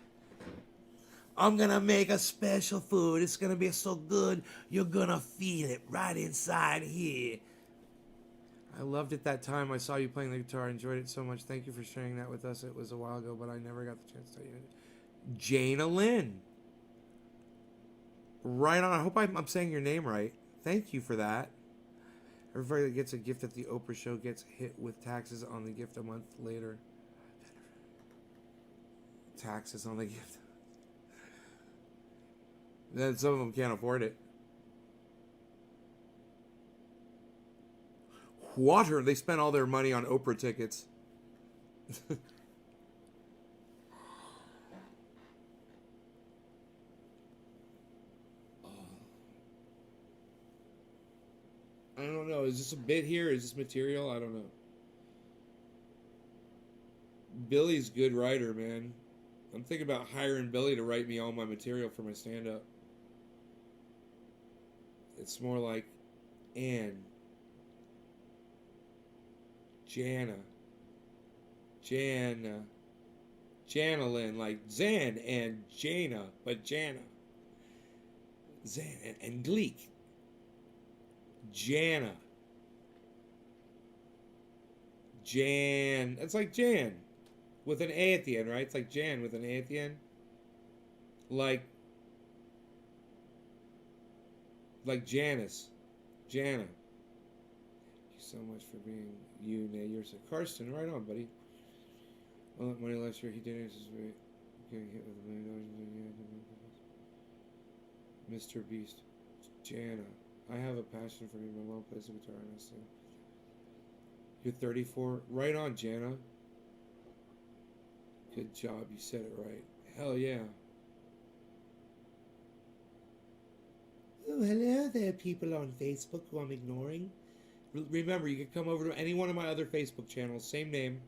I'm gonna make a special food. It's gonna be so good, you're gonna feel it right inside here. I loved it that time I saw you playing the guitar. I enjoyed it so much. Thank you for sharing that with us. It was a while ago, but I never got the chance to tell you. Jana Lynn. Right on. I hope I'm saying your name right. Thank you for that. Everybody that gets a gift at the Oprah show gets hit with taxes on the gift a month later. Taxes on the gift. Then some of them can't afford it. Water. They spent all their money on Oprah tickets. I don't know. Is this a bit here? Is this material? I don't know. Billy's a good writer, man. I'm thinking about hiring Billy to write me all my material for my stand-up. It's more like Anne, Jana, Janalyn, like Zan and Jana, but Jana. Zan and Gleek. Jana. Jan. It's like Jan with an A at the end, right? It's like Jan with an A at the end. Like Janice. Jana. Thank you so much for being you, Nate. You're so Karsten, right on, buddy. All that money last year, he did it. Getting hit with $1 million. Mr. Beast. Jana. I have a passion for you. My mom plays the guitar and I sing. You're 34. Right on, Jana. Good job. You said it right. Hell yeah. hello there, people on Facebook who I'm ignoring. Remember, you can come over to any one of my other Facebook channels, same name.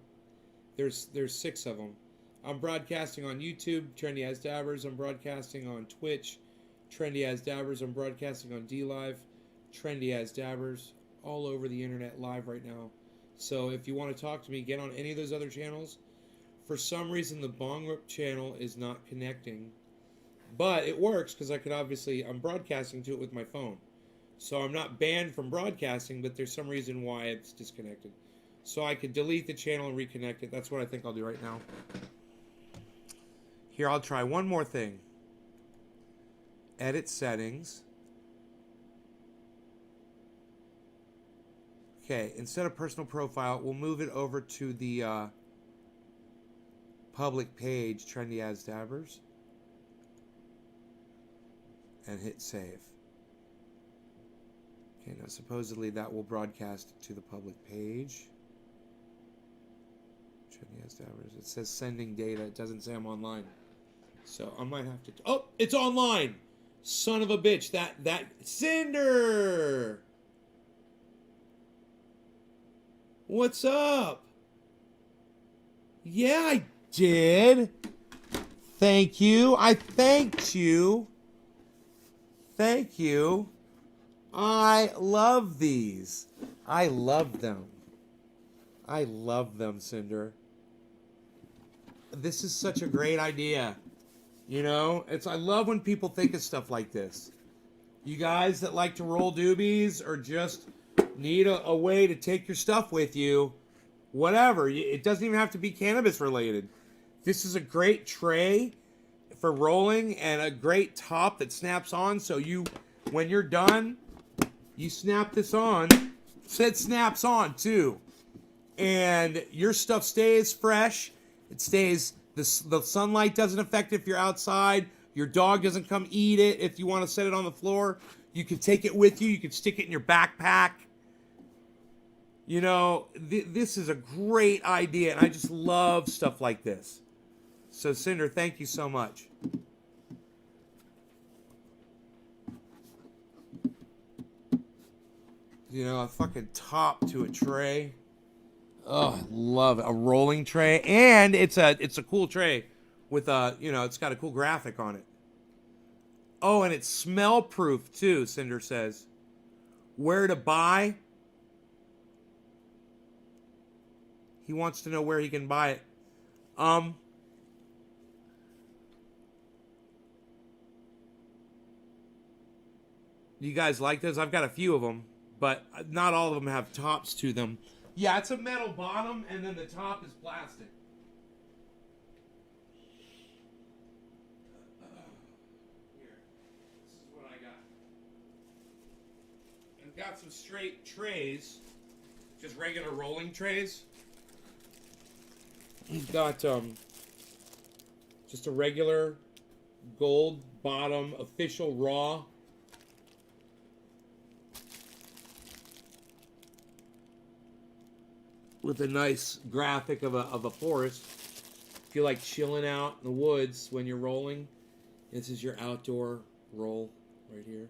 There's 6 of them. I'm broadcasting on YouTube, Trendy as Dabbers. I'm broadcasting on Twitch, Trendy as Dabbers. I'm broadcasting on DLive, Trendy as Dabbers. All over the internet live right now. So if you want to talk to me, get on any of those other channels. For some reason, the Bong Rip channel is not connecting. But it works because I'm broadcasting to it with my phone. So I'm not banned from broadcasting, but there's some reason why it's disconnected. So I could delete the channel and reconnect it. That's what I think I'll do right now. Here, I'll try one more thing. Edit settings. Okay, instead of personal profile, we'll move it over to the public page, Trendy as Dabbers. And hit save. Okay, now supposedly that will broadcast to the public page. Trendy as Dabbers. It says sending data. It doesn't say I'm online. So I might have to... Oh, it's online! Son of a bitch. That... Cinder! What's up? Yeah, I did. Thank you. I thanked you. Thank you. I love these. I love them. I love them, Cinder. This is such a great idea. You know, I love when people think of stuff like this. You guys that like to roll doobies or just need a way to take your stuff with you, whatever. It doesn't even have to be cannabis related. This is a great tray for rolling and a great top that snaps on. So when you're done, you snap this on. It snaps on too. And your stuff stays fresh. It stays, the sunlight doesn't affect it if you're outside. Your dog doesn't come eat it. If you want to set it on the floor, you can take it with you. You can stick it in your backpack. You know, this is a great idea, and I just love stuff like this. So, Cinder, thank you so much. You know, a fucking top to a tray. Oh, I love it. A rolling tray. And it's a cool tray with it's got a cool graphic on it. Oh, and it's smell proof too, Cinder says. Where to buy? He wants to know where he can buy it. You guys like those? I've got a few of them, but not all of them have tops to them. Yeah, it's a metal bottom, and then the top is plastic. Here, this is what I got. I've got some straight trays, just regular rolling trays. We've got just a regular gold bottom official raw. With a nice graphic of a forest. If you like chilling out in the woods when you're rolling, this is your outdoor roll right here.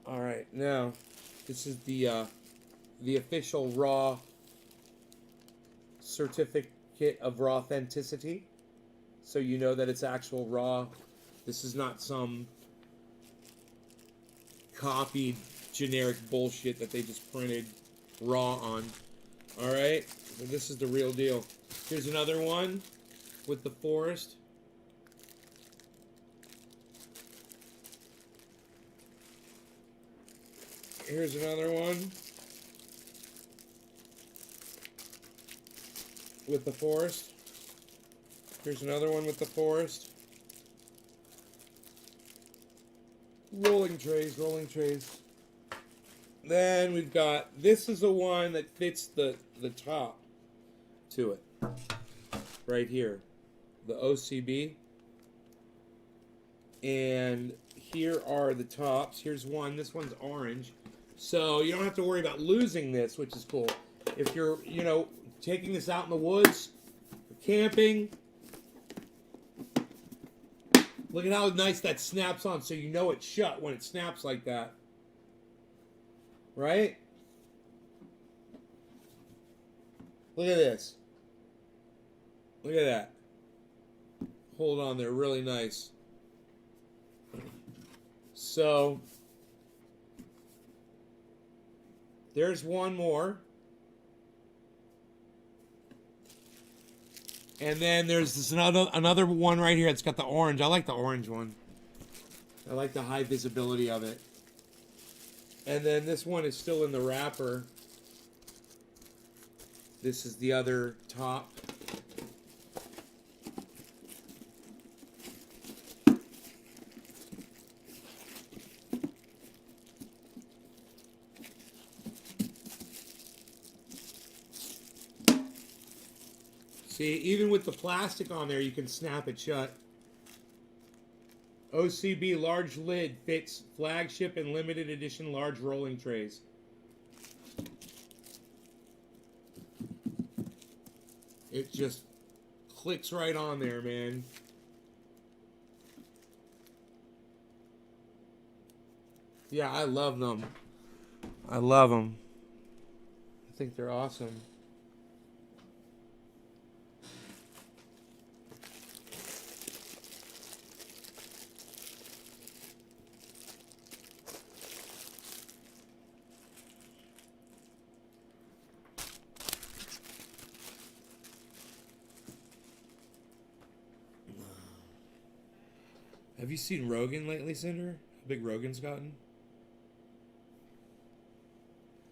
All right, now this is the official raw certificate of raw authenticity, so you know that it's actual raw. This is not some copied generic bullshit that they just printed raw on. Alright, so this is the real deal. Here's another one with the forest. Here's another one with the forest. Here's another one with the forest. Rolling trays, rolling trays. Then we've got, this is the one that fits the top to it. Right here. The OCB. And here are the tops. Here's one. This one's orange. So you don't have to worry about losing this, which is cool. If you're, taking this out in the woods, camping, Look at how nice that snaps on, so you know it's shut when it snaps like that. Right? Look at this. Look at that. Hold on there, really nice. So, there's one more. And then there's this another one right here. It's got the orange. I like the orange one. I like the high visibility of it. And then this one is still in the wrapper. This is the other top. See, even with the plastic on there, you can snap it shut. OCB large lid fits flagship and limited edition large rolling trays. It just clicks right on there, man. Yeah, I love them. I love them. I think they're awesome. Have you seen Rogan lately, Cinder? How big Rogan's gotten?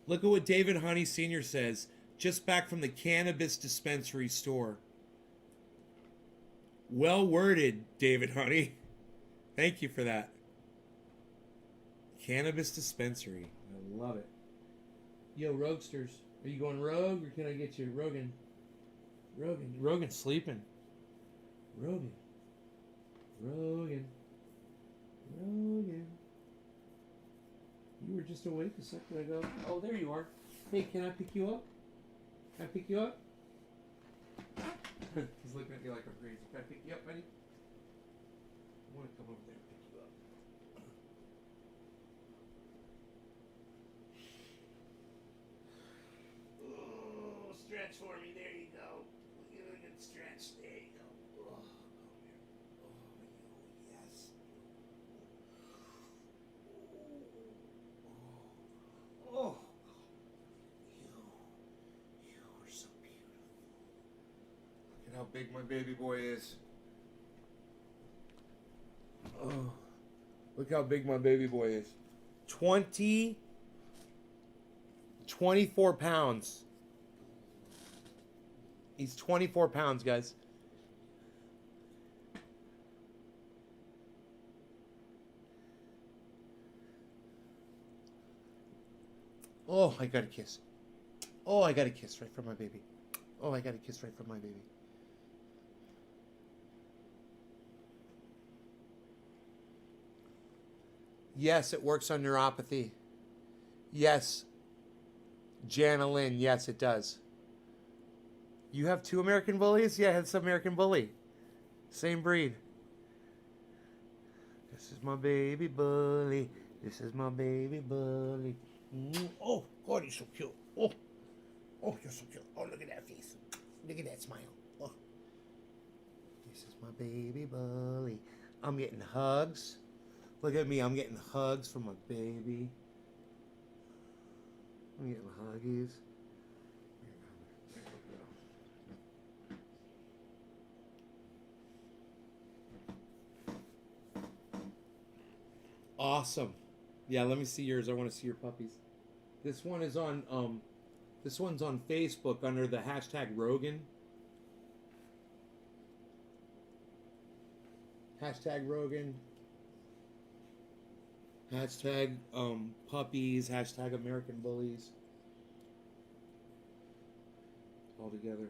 Look at what David Honey Sr. says. Just back from the cannabis dispensary store. Well worded, David Honey. Thank you for that. Cannabis dispensary. I love it. Yo, Roguesters. Are you going rogue or can I get you Rogan? Rogan. Rogan's sleeping. Rogan. Rogan. Rogan. You were just awake a second ago. Oh, there you are. Hey, can I pick you up? Can I pick you up? He's looking at me like I'm crazy. Can I pick you up, buddy? I want to come over there and pick you up. Oh, stretch for me. There you go. Give it a good stretch. There you go. Oh, come here. Oh, yes. Oh, you are so beautiful. Look at how big my baby boy is. Oh, look how big my baby boy is. 24 pounds. He's 24 pounds, guys. Oh, I got a kiss. Oh, I got a kiss right from my baby. Oh, I got a kiss right from my baby. Yes, it works on neuropathy. Yes. Jana Lynn, yes, it does. You have 2 American Bullies? Yeah, it's American Bully. Same breed. This is my baby bully. This is my baby bully. Oh, God, he's so cute. Oh, you're so cute. Oh, look at that face. Look at that smile. Oh, this is my baby bully. I'm getting hugs. Look at me. I'm getting hugs from my baby. I'm getting huggies. Awesome. Yeah, let me see yours. I want to see your puppies. This one is on this one's on Facebook under the hashtag Rogan. Hashtag Rogan. Hashtag puppies. Hashtag American Bullies. All together.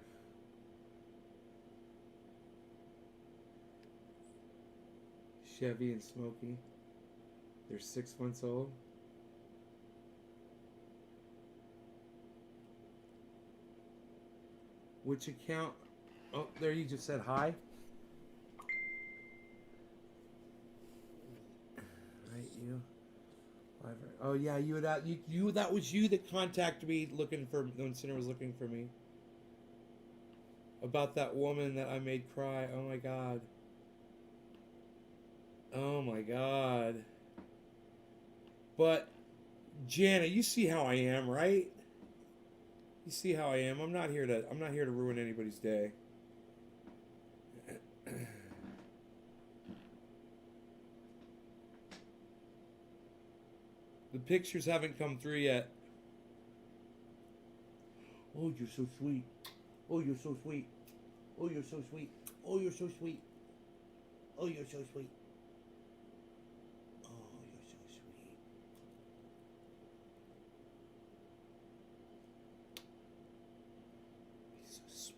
Chevy and Smokey. They're 6 months old. Which account? Oh, there you just said hi. you. Oh yeah, you that was you that contacted me looking for when Sinner was looking for me. About that woman that I made cry. Oh my god. Oh my god. But Jana, you see how I am, right? You see how I am. I'm not here to ruin anybody's day. The pictures haven't come through yet. Oh, you're so sweet. Oh, you're so sweet. Oh, you're so sweet. Oh, you're so sweet. Oh, you're so sweet. Oh, you're so sweet. He's so sweet.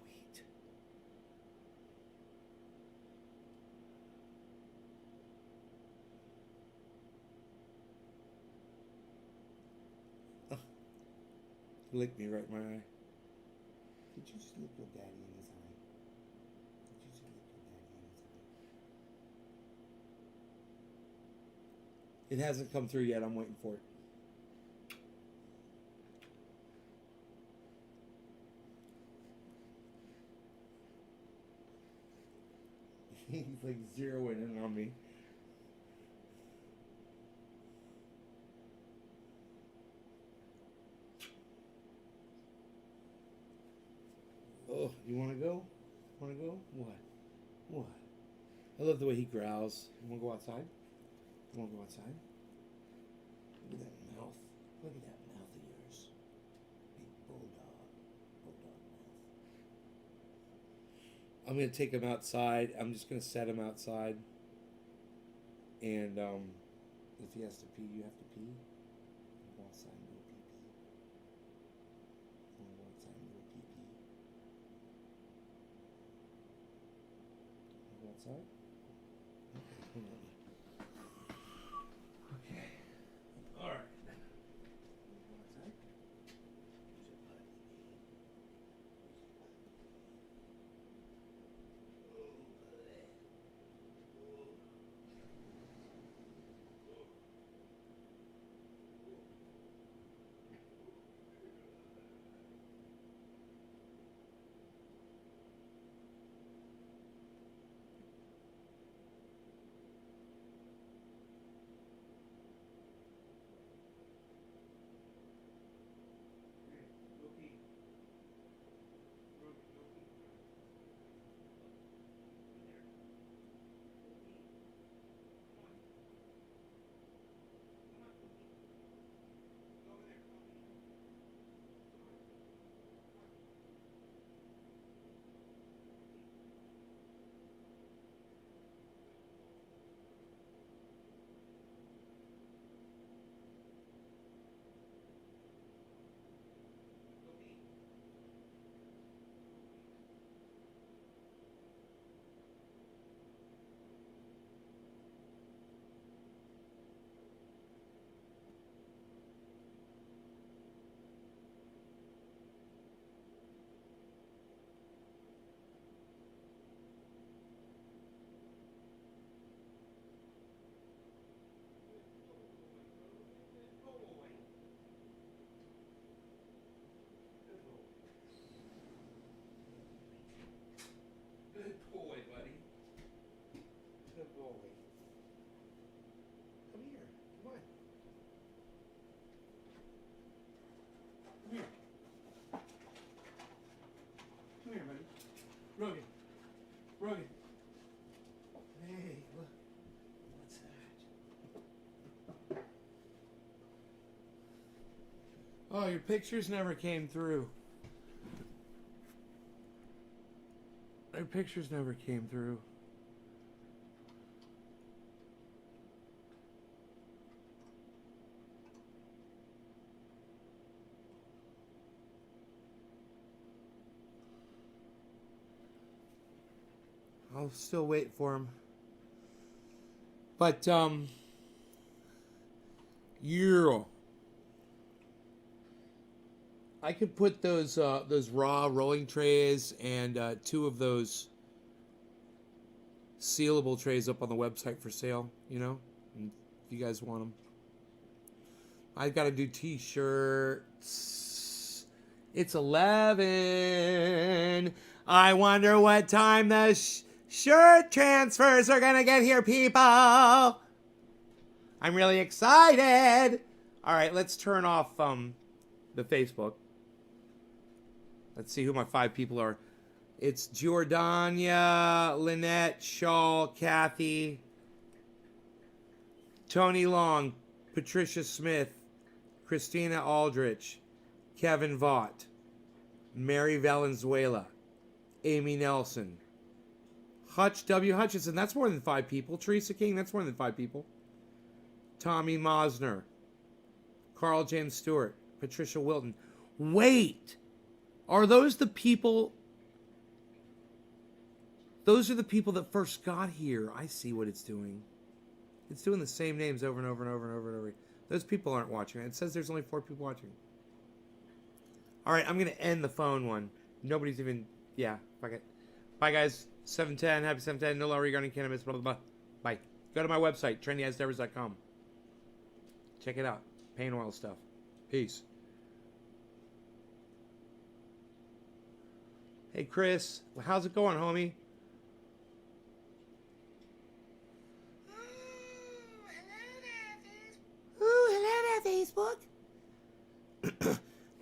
He licked me right in my eye. Did you just look your daddy in his eye? Did you just look your daddy in his eye? It hasn't come through yet. I'm waiting for it. He's like zeroing in on me. Oh, you want to go? Want to go? What? What? I love the way he growls. You want to go outside? You want to go outside? Look at that mouth. Look at that mouth of yours. Big bulldog. Bulldog mouth. I'm going to take him outside. I'm just going to set him outside. And if he has to pee, you have to pee. Go outside and go pee-pee. Go outside and go pee-pee. Go outside? Okay, come on. Okay. All right. Go outside. Good boy, buddy. Good boy. Come here. Come on. Come here. Come here, buddy. Rogan. Rogan. Hey, look. What's that? Oh, your pictures never came through. Your pictures never came through. I'll still wait for him. But, yeah. I could put those raw rolling trays and 2 of those sealable trays up on the website for sale, you know? And if you guys want them. I got to do t-shirts. It's 11. I wonder what time the shirt transfers are going to get here, people. I'm really excited. All right, let's turn off the Facebook. Let's see who my 5 people are. It's Jordania, Lynette, Shaw, Kathy, Tony Long, Patricia Smith, Christina Aldrich, Kevin Vaught, Mary Valenzuela, Amy Nelson, Hutch W. Hutchinson, that's more than 5 people. Teresa King, that's more than 5 people. Tommy Mosner, Carl James Stewart, Patricia Wilton. Wait! Are those the people? Those are the people that first got here. I see what it's doing. It's doing the same names over and over and over and over and over. Those people aren't watching. It says there's only 4 people watching. All right, I'm going to end the phone one. Nobody's even... Yeah, fuck it. Bye, guys. 710. Happy 710. No law regarding cannabis. Blah, blah, blah. Bye. Go to my website, trendyasendeavors.com. Check it out. Pain oil stuff. Peace. Hey, Chris. Well, how's it going, homie? Hello there, Facebook.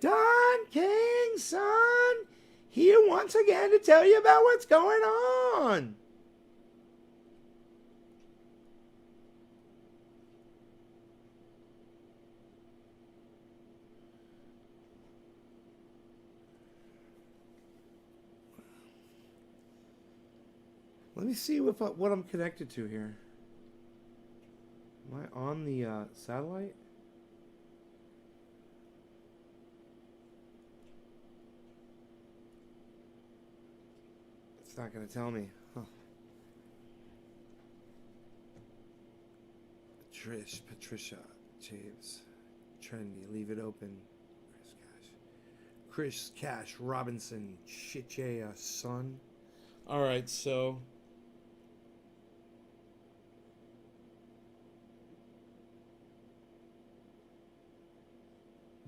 Don King's son, here once again to tell you about what's going on. Let me see what I'm connected to here. Am I on the satellite? It's not going to tell me. Huh. Patricia, James, Trendy, leave it open. Chris Cash, Robinson, Shitjaya, son. All right, so.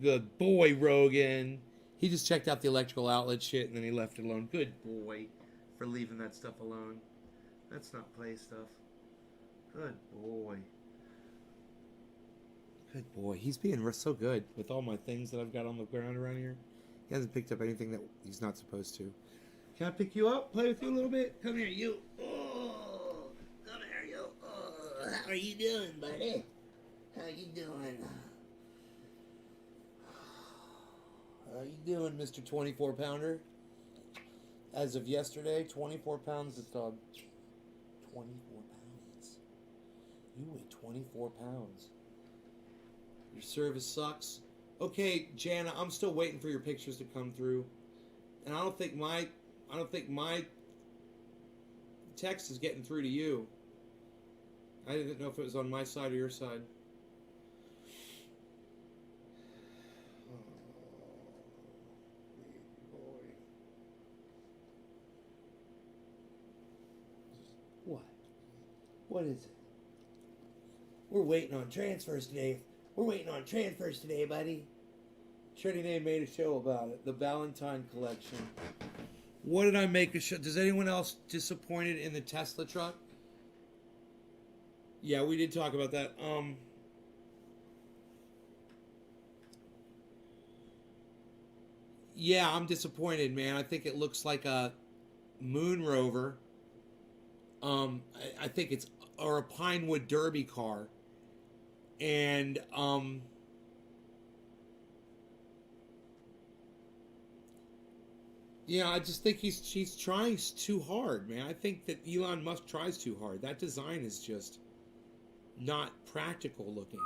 Good boy, Rogan. He just checked out the electrical outlet shit and then he left it alone. Good boy for leaving that stuff alone. That's not play stuff. Good boy. Good boy. He's being so good with all my things that I've got on the ground around here. He hasn't picked up anything that he's not supposed to. Can I pick you up? Play with you a little bit? Come here, you. Oh, come here, you. Oh, how are you doing, buddy? How you doing? How you doing, Mr. 24-pounder? As of yesterday, 24 pounds this dog. 24 pounds. You weigh 24 pounds. Your service sucks. Okay, Jana, I'm still waiting for your pictures to come through. And I don't think my text is getting through to you. I didn't know if it was on my side or your side. What is it? We're waiting on transfers today. We're waiting on transfers today, buddy. Trinity Day made a show about it. The Valentine collection. What did I make a show? Does anyone else disappointed in the Tesla truck? Yeah, we did talk about that. Yeah, I'm disappointed, man. I think it looks like a moon rover. I think it's or a Pinewood Derby car, and yeah, I just think she's trying too hard, man. I think that Elon Musk tries too hard. That design is just not practical looking.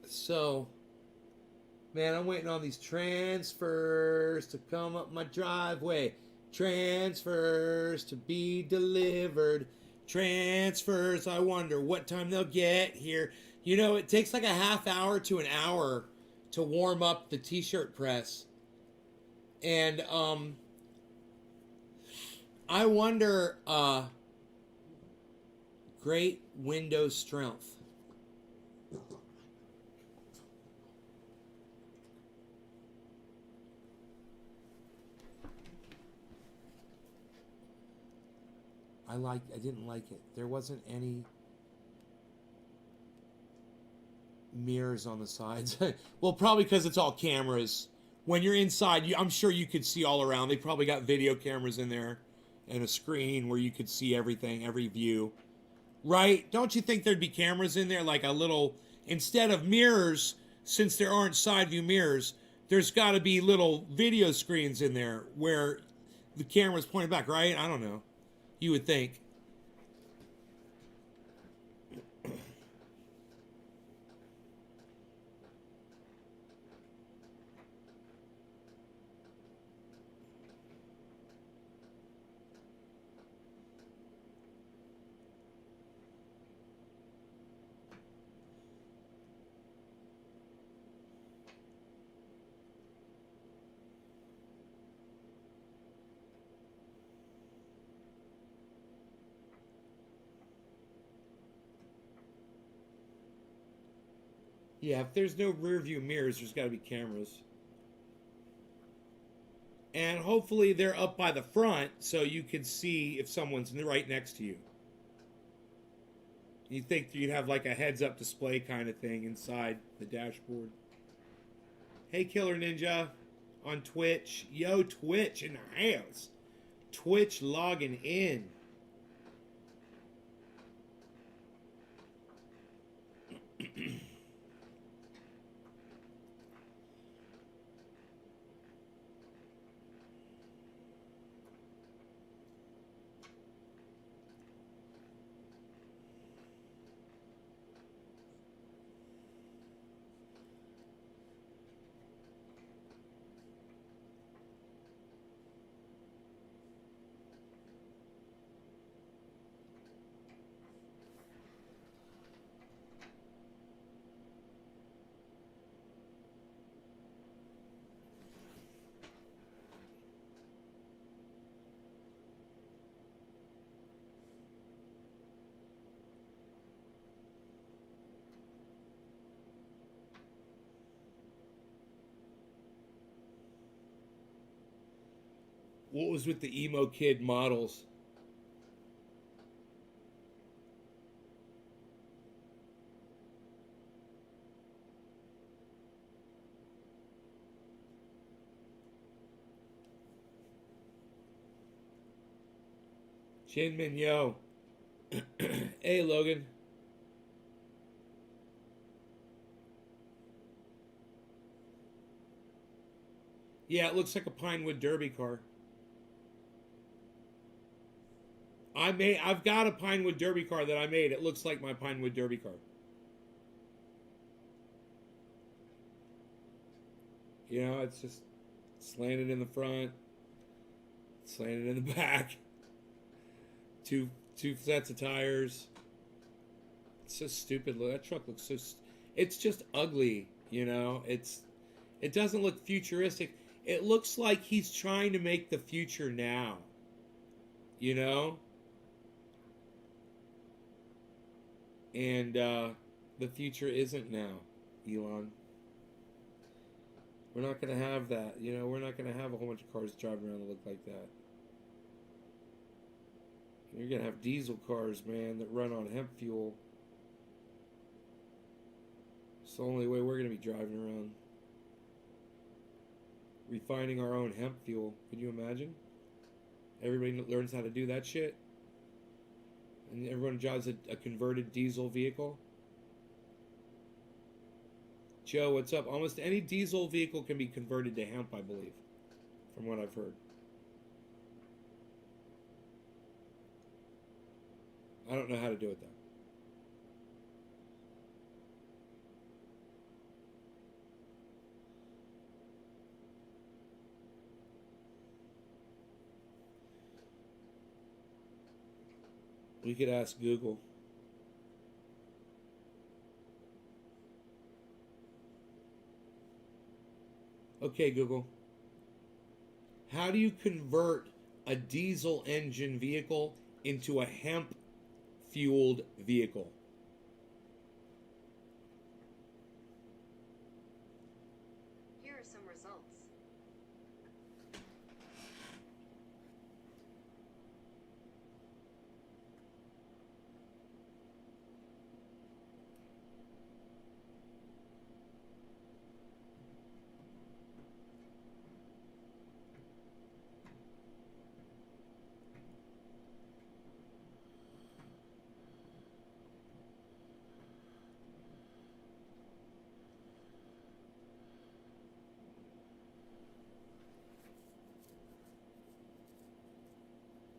So, man, I'm waiting on these transfers to come up my driveway. Transfers to be delivered. Transfers, I wonder what time they'll get here. You know, it takes like a half hour to an hour to warm up the t-shirt press. And I wonder great window strength. I didn't like it. There wasn't any mirrors on the sides. Well, probably because it's all cameras. When you're inside, I'm sure you could see all around. They probably got video cameras in there and a screen where you could see everything, every view. Right? Don't you think there'd be cameras in there, like a little, instead of mirrors, since there aren't side view mirrors, there's got to be little video screens in there where the camera's pointed back, right? I don't know. You would think. Yeah, if there's no rear view mirrors, there's got to be cameras. And hopefully they're up by the front so you can see if someone's right next to you. You think you'd have like a heads up display kind of thing inside the dashboard. Hey, Killer Ninja on Twitch. Yo, Twitch in the house. Twitch logging in. What was with the emo kid models? Jinmin, yo. Hey, Logan. Yeah, it looks like a Pinewood Derby car. I've got a Pinewood Derby car that I made. It looks like my Pinewood Derby car. You know, it's just slanted in the front, slanted in the back. Two sets of tires. It's so stupid. That truck looks so. It's just ugly. You know, it doesn't look futuristic. It looks like he's trying to make the future now. You know. And the future isn't now, Elon. We're not going to have that. You know, we're not going to have a whole bunch of cars driving around that look like that. You're going to have diesel cars, man, that run on hemp fuel. It's the only way we're going to be driving around. Refining our own hemp fuel. Could you imagine? Everybody learns how to do that shit. And everyone drives a converted diesel vehicle. Joe, what's up? Almost any diesel vehicle can be converted to hemp, I believe, from what I've heard. I don't know how to do it, though. We could ask Google. Okay, Google. How do you convert a diesel engine vehicle into a hemp fueled vehicle? Here are some results.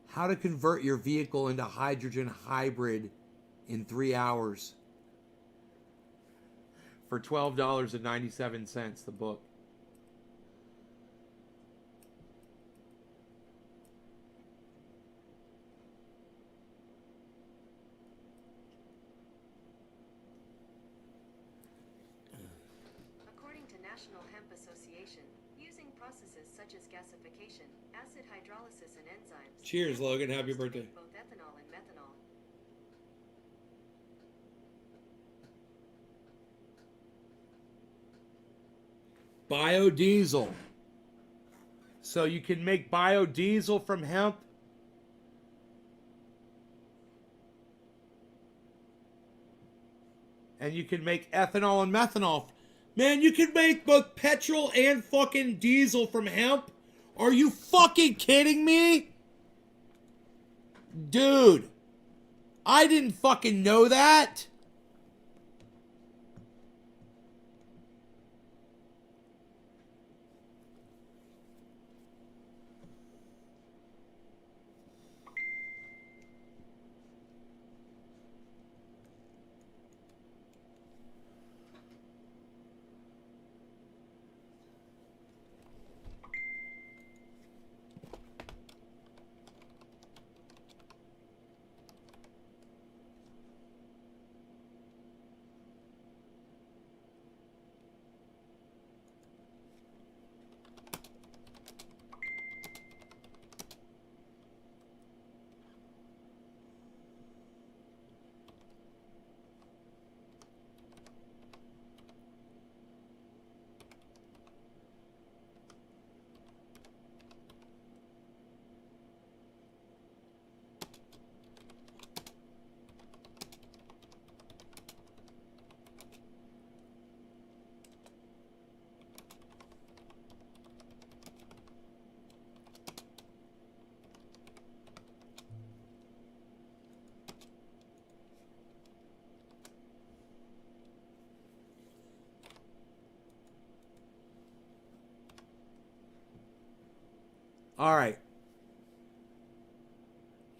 How to convert your vehicle into hydrogen hybrid in 3 hours for $12.97, the book. According to National Hemp Association, using processes such as gasification, acid hydrolysis, and enzymes. Cheers, hemp Logan. is Happy used to birthday. make both ethanol and methanol. Biodiesel. So you can make biodiesel from hemp. And you can make ethanol and methanol. Man, you can make both petrol and fucking diesel from hemp? Are you fucking kidding me? Dude, I didn't fucking know that. All right.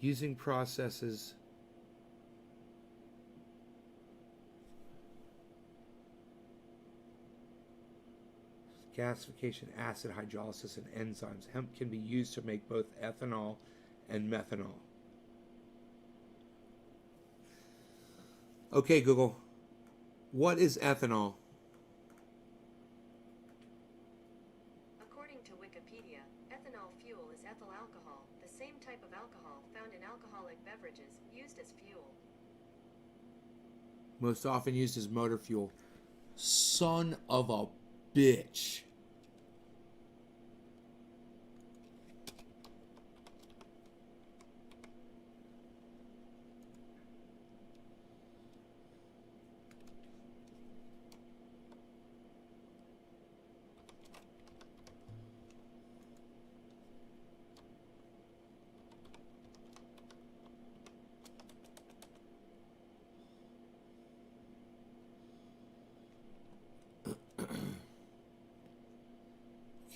Using processes. Gasification, acid hydrolysis, and enzymes. Hemp can be used to make both ethanol and methanol. Okay, Google. What is ethanol? According to Wikipedia, ethanol fuel is ethyl alcohol, the same type of alcohol found in alcoholic beverages, used as fuel. Most often used as motor fuel. Son of a bitch.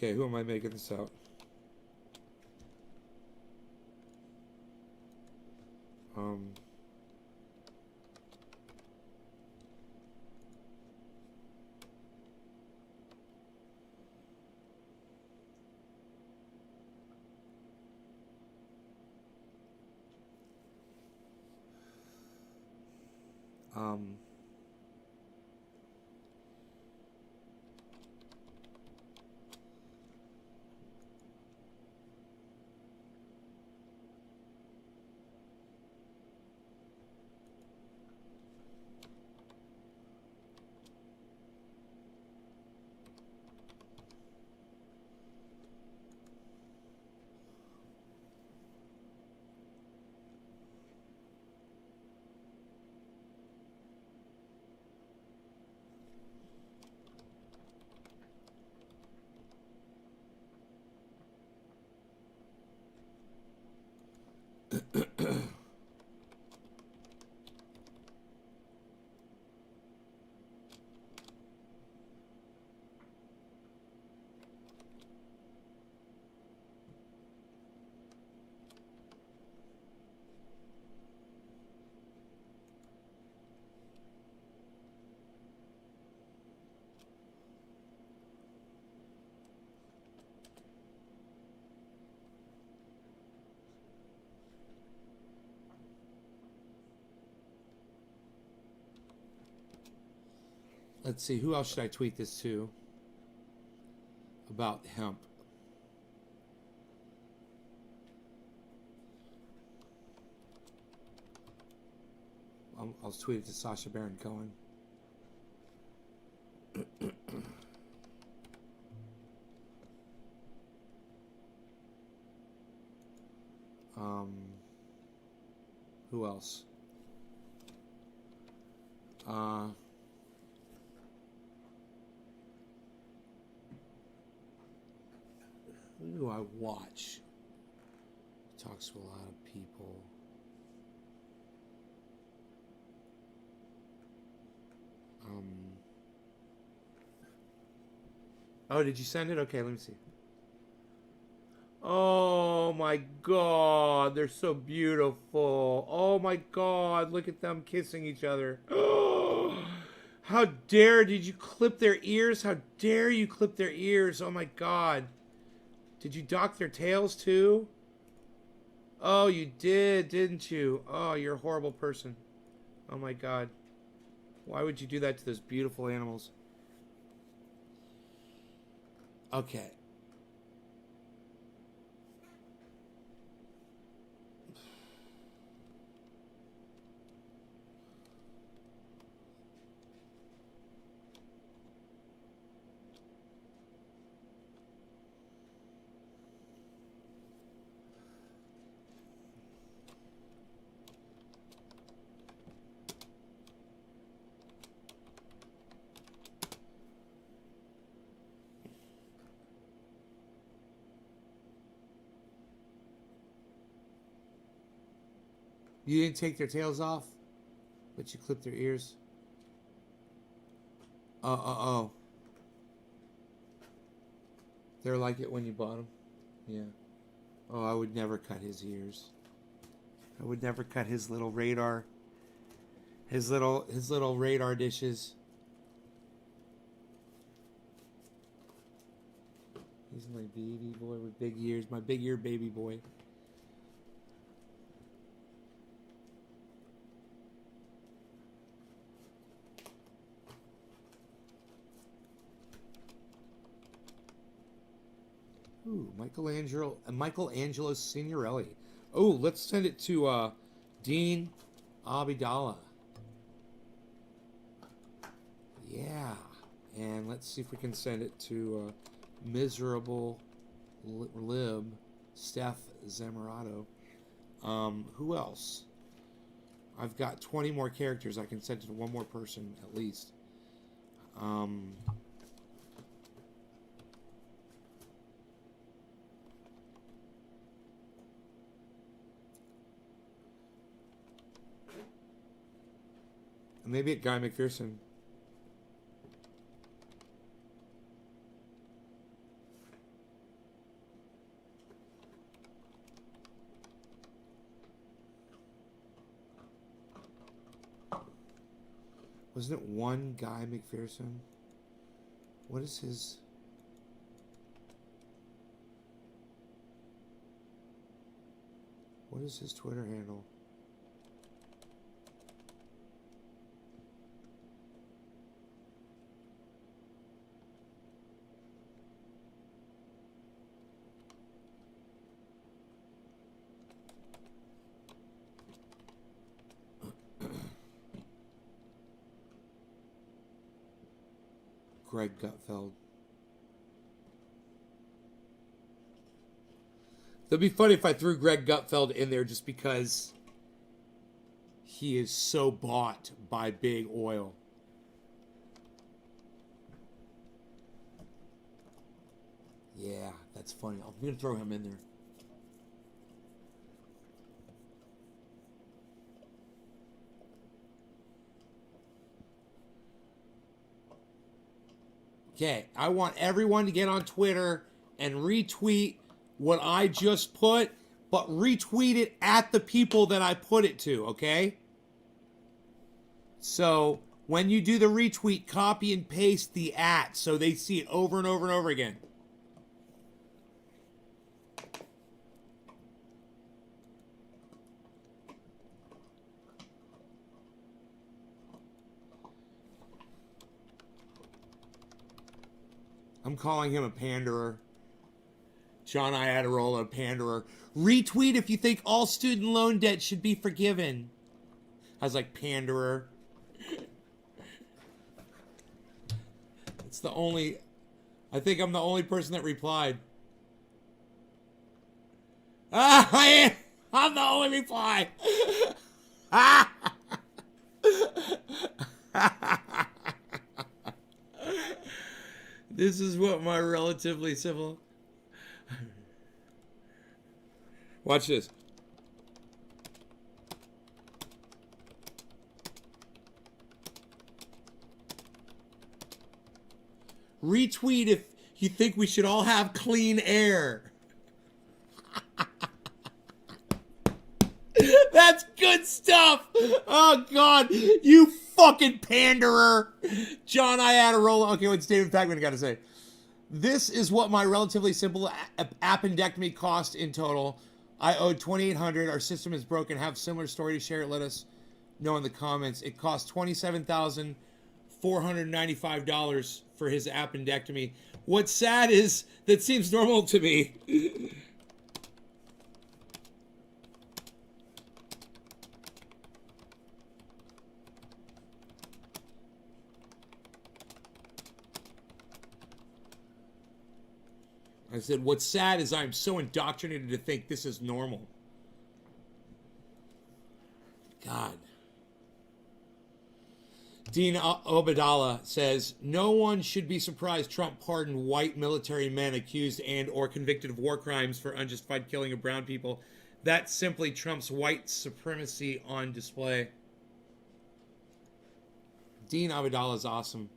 Okay, who am I making this out? Um, let's see. Who else should I tweet this to about hemp? I'll tweet it to Sacha Baron Cohen. Who else? Who do I watch? Talks to a lot of people. Oh, did you send it? Okay, let me see. Oh my God, they're so beautiful. Oh my God, look at them kissing each other. How dare did you clip their ears? How dare you clip their ears? Oh my God. Did you dock their tails too? Oh, you did, didn't you? Oh, you're a horrible person. Oh my God. Why would you do that to those beautiful animals? Okay. You didn't take their tails off, but you clipped their ears. Oh. They're like it when you bought them. Yeah. Oh, I would never cut his ears. I would never cut his little radar. His little radar dishes. He's my baby boy with big ears. My big ear baby boy. Ooh, Michelangelo Signorelli. Oh, let's send it to Dean Abidallah. Yeah, and let's see if we can send it to Miserable Lib Steph Zamorado. Who else? I've got 20 more characters. I can send it to one more person at least. Maybe at Guy McPherson. Wasn't it one Guy McPherson? What is his... What is his Twitter handle? Greg Gutfeld. It'd be funny if I threw Greg Gutfeld in there just because he is so bought by big oil. Yeah, that's funny. I'm going to throw him in there. Okay, I want everyone to get on Twitter and retweet what I just put, but retweet it at the people that I put it to, okay? So when you do the retweet, copy and paste the @ so they see it over and over and over again. I'm calling him a panderer. John Iadarola, a panderer. Retweet if you think all student loan debt should be forgiven. I was like, panderer. It's the only... I think I'm the only person that replied. I'm the only reply. This is what my relatively simple... Watch this. Retweet if you think we should all have clean air. That's good stuff. Oh, God. You fucking panderer. John Iadarola. Okay, what's David Packman got to say? This is what my relatively simple appendectomy cost in total. I owed $2,800. Our system is broken. Have similar story to share. Let us know in the comments. It cost $27,495 for his appendectomy. What's sad is that seems normal to me. I said, what's sad is I'm so indoctrinated to think this is normal. God. Dean Obadala says, no one should be surprised Trump pardoned white military men accused and or convicted of war crimes for unjustified killing of brown people. That's simply Trump's white supremacy on display. Dean Obadala is awesome.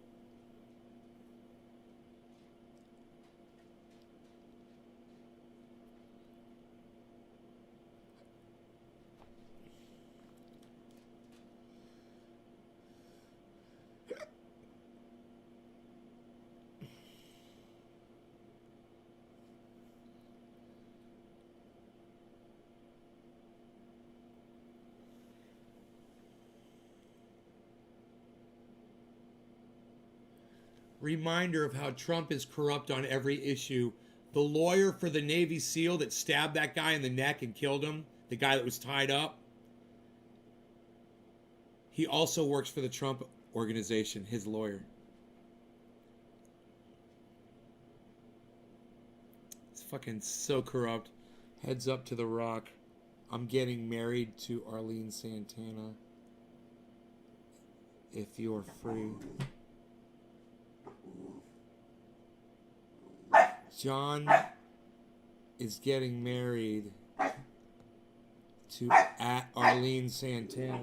Reminder of how Trump is corrupt on every issue. The lawyer for the Navy SEAL that stabbed that guy in the neck and killed him, the guy that was tied up, he also works for the Trump organization, his lawyer. It's fucking so corrupt. Heads up to The Rock. I'm getting married to Arlene Santana. If you're free. John is getting married to Arlene Santana.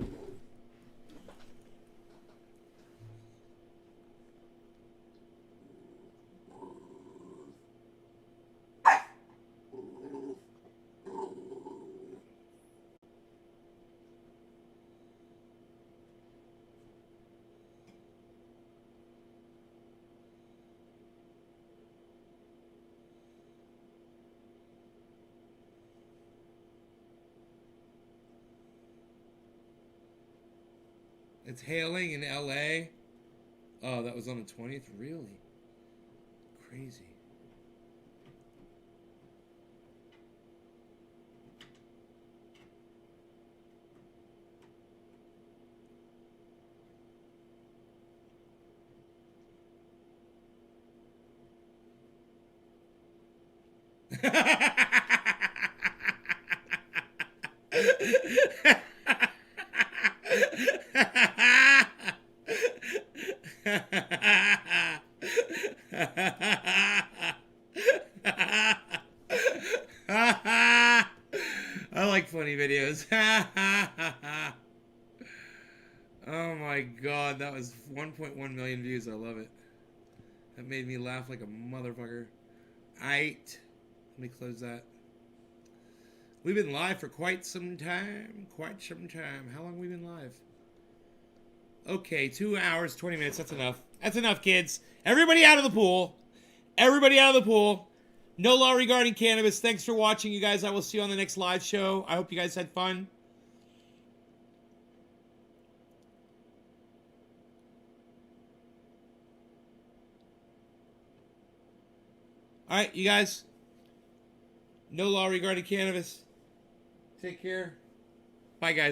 It's hailing in LA. Oh, that was on the 20th? Really? Crazy. I like funny videos. Oh my god, that was 1.1 million views. I love it. That made me laugh like a motherfucker. Aight. Let me close that. We've been live for quite some time. Quite some time. How long have we been live? Okay, 2 hours, 20 minutes. That's enough. That's enough, kids. Everybody out of the pool. Everybody out of the pool. No law regarding cannabis. Thanks for watching, you guys. I will see you on the next live show. I hope you guys had fun. All right, you guys. No law regarding cannabis. Take care. Bye, guys.